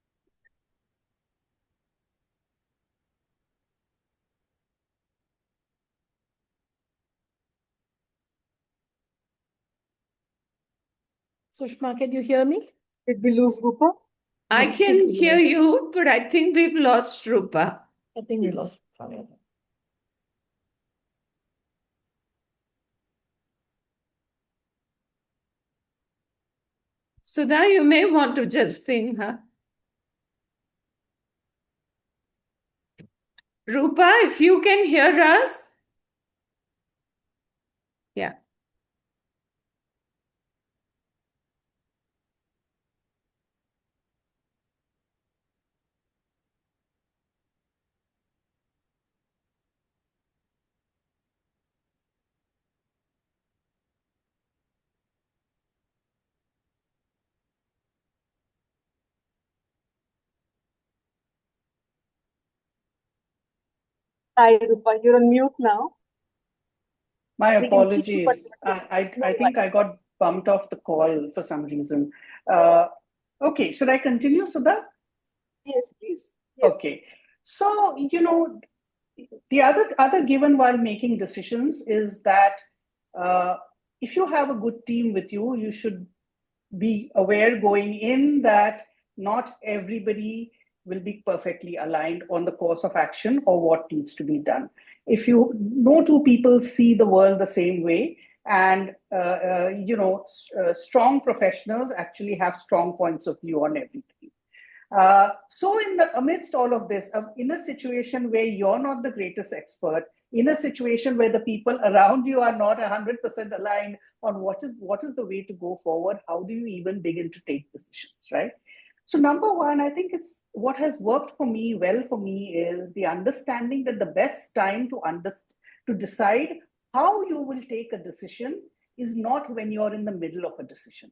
Sushma, can you hear me? Did we lose Roopa? I can hear you, but I think we've lost Roopa. I think we lost Roopa. Sudha, you may want to just ping her. Roopa, if you can hear us. Yeah. Hi, Roopa, you're on mute now. My We can see you, apologies. but I think I got bumped off the call for some reason. Okay, should I continue, Sudha? Yes, please. Yes, Okay. please. So, the other given while making decisions is that if you have a good team with you, you should be aware going in that not everybody will be perfectly aligned on the course of action or what needs to be done. If you no two people see the world the same way, and strong professionals actually have strong points of view on everything. So in the amidst all of this, in a situation where you're not the greatest expert, in a situation where the people around you are not 100% aligned on what is the way to go forward, how do you even begin to take decisions, right? So number one, I think it's what has worked for me well for me is the understanding that the best time to decide how you will take a decision is not when you're in the middle of a decision.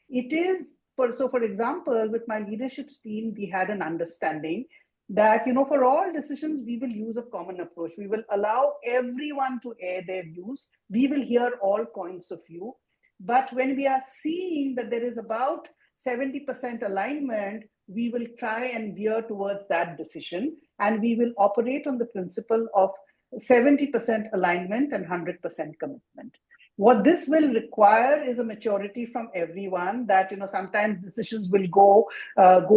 It is for example, with my leadership team, we had an understanding that for all decisions we will use a common approach. We will allow everyone to air their views. We will hear all points of view. But when we are seeing that there is about 70% alignment, we will try and veer towards that decision, and we will operate on the principle of 70% alignment and 100% commitment. What this will require is a maturity from everyone that sometimes decisions will go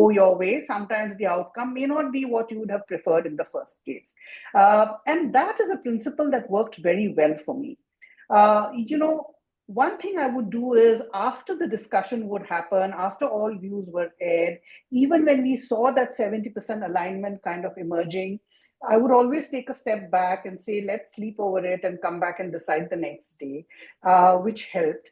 your way. Sometimes the outcome may not be what you would have preferred in the first case, and that is a principle that worked very well for me. One thing I would do is after the discussion would happen, after all views were aired, even when we saw that 70% alignment kind of emerging, I would always take a step back and say, let's sleep over it and come back and decide the next day, which helped.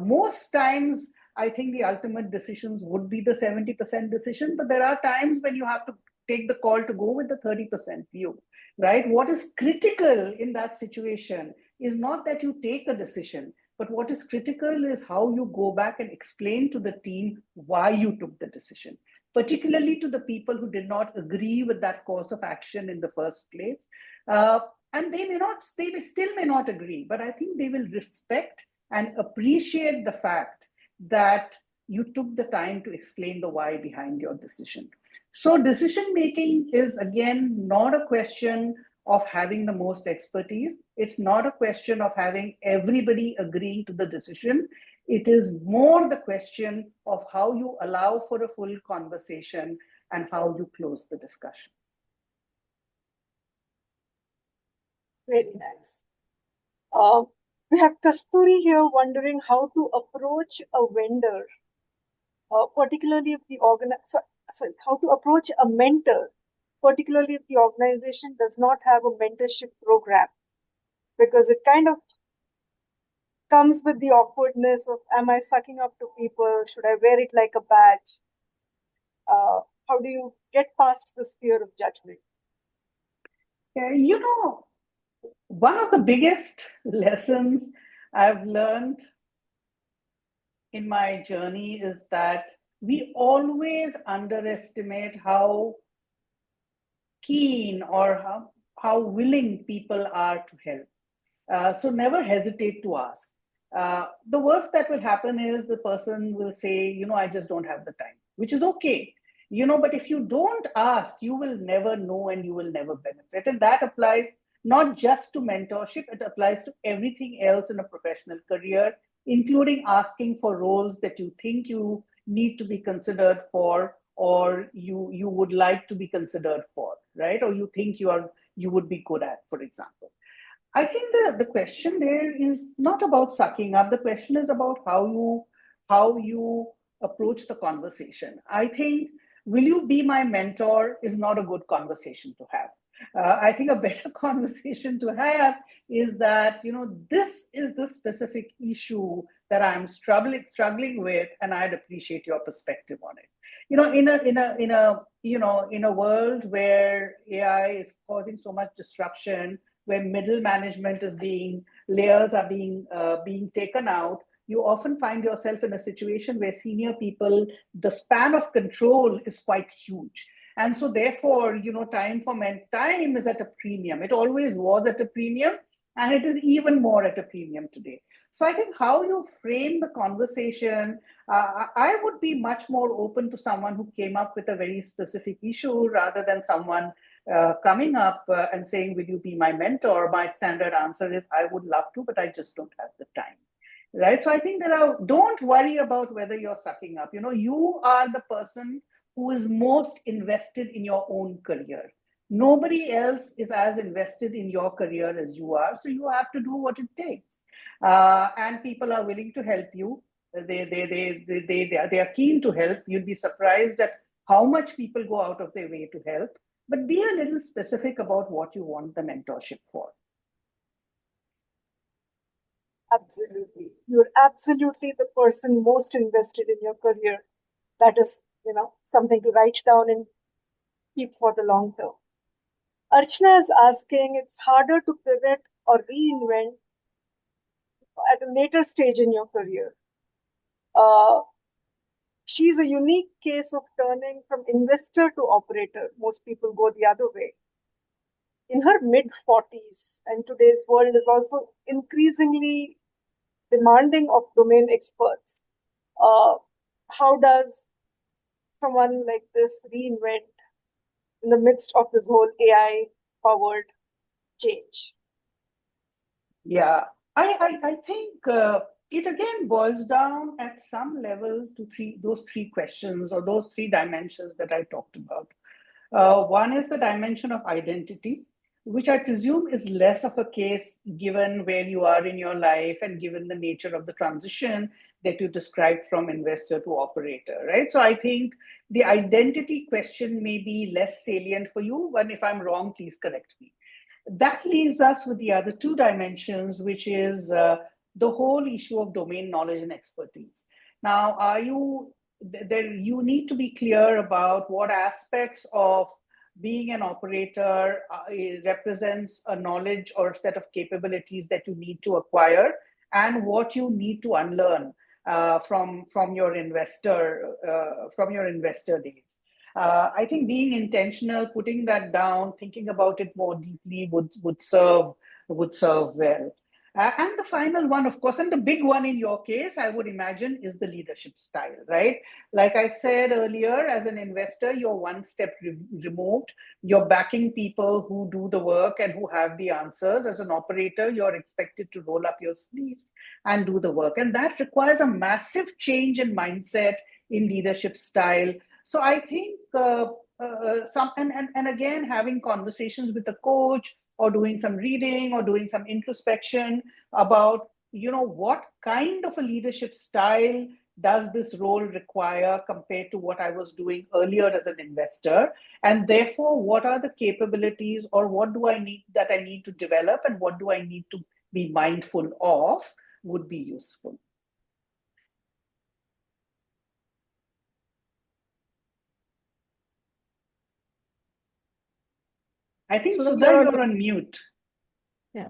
Most times, I think the ultimate decisions would be the 70% decision, but there are times when you have to take the call to go with the 30% view, right? What is critical in that situation is not that you take a decision, but what is critical is how you go back and explain to the team why you took the decision, particularly to the people who did not agree with that course of action in the first place. And they still may not agree, but I think they will respect and appreciate the fact that you took the time to explain the why behind your decision. So decision making is, again, not a question of having the most expertise. It's not a question of having everybody agreeing to the decision. It is more the question of how you allow for a full conversation, and how you close the discussion. Very nice. We have Kasturi here wondering how to approach a vendor, particularly if the how to approach a mentor, particularly if the organization does not have a mentorship program, because it kind of comes with the awkwardness of, am I sucking up to people? Should I wear it like a badge? How do you get past this fear of judgment? You know, one of the biggest lessons I've learned in my journey is that we always underestimate how keen or how willing people are to help. So never hesitate to ask. The worst that will happen is the person will say, you know, I just don't have the time, which is okay. You know, but if you don't ask, you will never know and you will never benefit. And that applies not just to mentorship, it applies to everything else in a professional career, including asking for roles that you think you need to be considered for, or you would like to be considered for, right? Or you think you would be good at, for example. I think the question there is not about sucking up. The question is about how you approach the conversation. I think, will you be my mentor is not a good conversation to have. I think a better conversation to have is that, you know, this is the specific issue that I'm struggling with, and I'd appreciate your perspective on it. You know, in a world where AI is causing so much disruption, where middle management layers are being taken out, you often find yourself in a situation where senior people, the span of control is quite huge. And so therefore, you know, time is at a premium. It always was at a premium, and it is even more at a premium today. So I think how you frame the conversation, I would be much more open to someone who came up with a very specific issue rather than someone coming up and saying, will you be my mentor? My standard answer is, I would love to, but I just don't have the time. Right? So I think don't worry about whether you're sucking up. You know, you are the person who is most invested in your own career. Nobody else is as invested in your career as you are. So you have to do what it takes. And people are willing to help you. They are keen to help. You'd be surprised at how much people go out of their way to help. But be a little specific about what you want the mentorship for. Absolutely. You're absolutely the person most invested in your career. That is, you know, something to write down and keep for the long term. Archana is asking, it's harder to pivot or reinvent at a later stage in your career. She's a unique case of turning from investor to operator. Most people go the other way. In her mid-40s, and today's world is also increasingly demanding of domain experts. How does someone like this reinvent in the midst of this whole AI-powered change? Yeah, I think it again boils down at some level to those three questions or those three dimensions that I talked about. One is the dimension of identity, which I presume is less of a case given where you are in your life and given the nature of the transition that you described from investor to operator, right? So I think the identity question may be less salient for you, but if I'm wrong, please correct me. That leaves us with the other two dimensions, which is the whole issue of domain knowledge and expertise. Now, you need to be clear about what aspects of being an operator represents a knowledge or set of capabilities that you need to acquire, and what you need to unlearn from your investor days. I think being intentional, putting that down, thinking about it more deeply would serve well. And the final one, of course, and the big one in your case, I would imagine, is the leadership style, right? Like I said earlier, as an investor, you're one step removed. You're backing people who do the work and who have the answers. As an operator, you're expected to roll up your sleeves and do the work. And that requires a massive change in mindset, in leadership style. So I think and again, having conversations with a coach or doing some reading or doing some introspection about, what kind of a leadership style does this role require compared to what I was doing earlier as an investor? And therefore, what are the capabilities or what do I need to develop and what do I need to be mindful of would be useful. I think, Sudha, you're on mute. Yeah.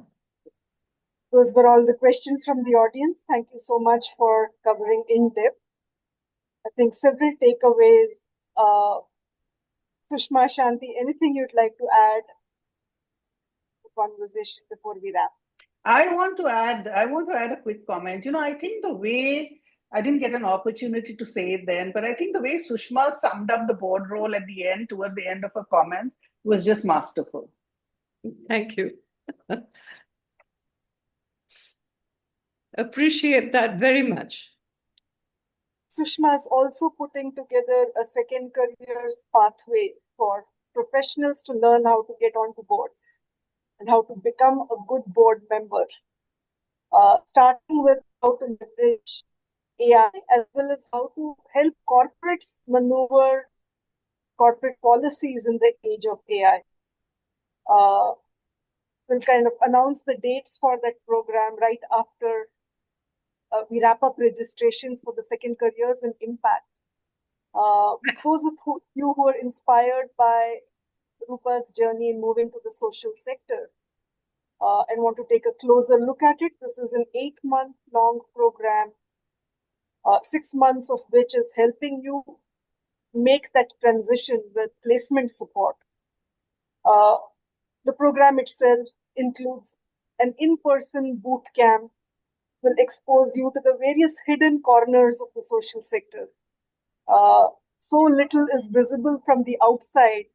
Those were all the questions from the audience. Thank you so much for covering in depth. I think several takeaways. Sushma, Shanti, anything you'd like to add to the conversation before we wrap? I want to add a quick comment. I think the way, I didn't get an opportunity to say it then, but I think the way Sushma summed up the board role at the end, towards the end of her comments, was just masterful. Thank you. Appreciate that very much. Sushma is also putting together a second careers pathway for professionals to learn how to get onto boards and how to become a good board member, starting with how to leverage AI as well as how to help corporates maneuver corporate policies in the age of AI. We'll kind of announce the dates for that program right after we wrap up registrations for the second careers and impact. Those of you who are inspired by Roopa's journey in moving to the social sector and want to take a closer look at it, this is an 8-month-long program, 6 months of which is helping you make that transition with placement support. The program itself includes an in-person boot camp, will expose you to the various hidden corners of the social sector. So little is visible from the outside.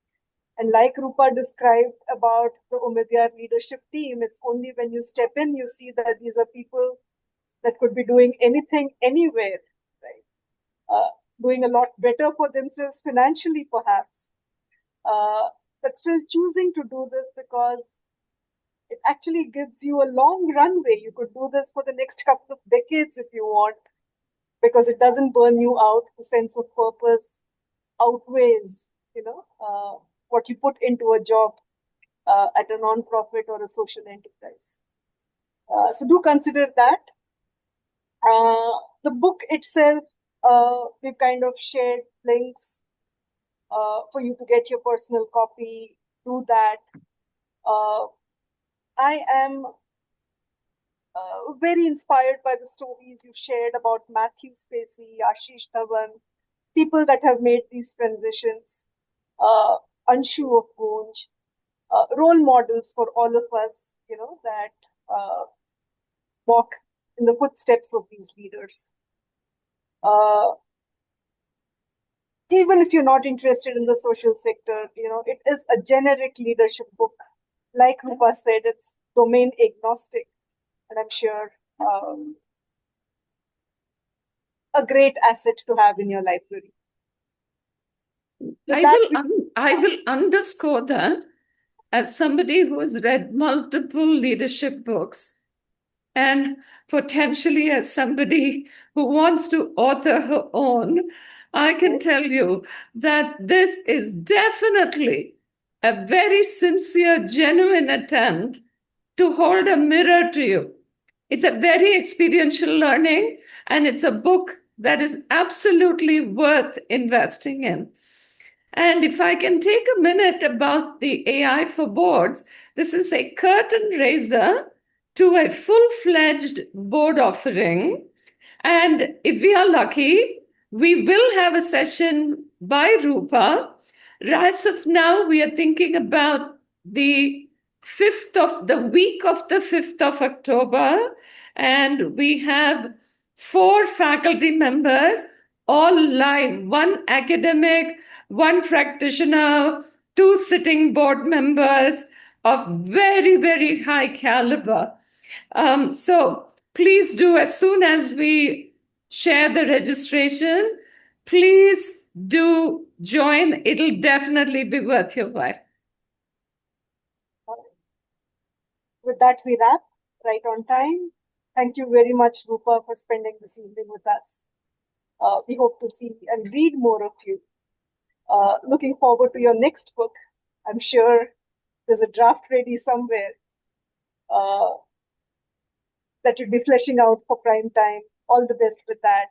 And like Roopa described about the Omidyar leadership team, it's only when you step in, you see that these are people that could be doing anything, anywhere, right? Doing a lot better for themselves financially, perhaps. But still choosing to do this because it actually gives you a long runway. You could do this for the next couple of decades if you want, because it doesn't burn you out. The sense of purpose outweighs, what you put into a job at a non-profit or a social enterprise. So do consider that. The book itself, we've kind of shared links for you to get your personal copy. Do that. I am very inspired by the stories you shared about Matthew Spacey, Ashish Dhawan, people that have made these transitions, Anshu of Gunj, role models for all of us, that walk in the footsteps of these leaders. Even if you're not interested in the social sector, it is a generic leadership book. Like Roopa said, it's domain agnostic, and I'm sure a great asset to have in your library. I will underscore that as somebody who has read multiple leadership books and potentially as somebody who wants to author her own, I can tell you that this is definitely a very sincere, genuine attempt to hold a mirror to you. It's a very experiential learning, and it's a book that is absolutely worth investing in. And if I can take a minute about the AI for boards, this is a curtain raiser to a full-fledged board offering. And if we are lucky, we will have a session by Roopa. As of now, we are thinking about the week of the 5th of October, and we have 4 faculty members, all live, 1 academic, 1 practitioner, 2 sitting board members of very, very high caliber. So please do, as soon as we share the registration, please do join. It'll definitely be worth your while. With that, we wrap right on time. Thank you very much, Roopa, for spending this evening with us. We hope to see and read more of you. Looking forward to your next book. I'm sure there's a draft ready somewhere that you'll be fleshing out for prime time. All the best with that.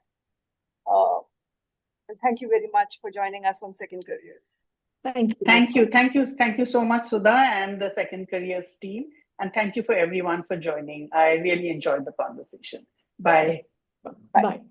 And thank you very much for joining us on Second Careers. Thank you. Thank you so much, Sudha, and the Second Careers team. And thank you for everyone for joining. I really enjoyed the conversation. Bye. Bye.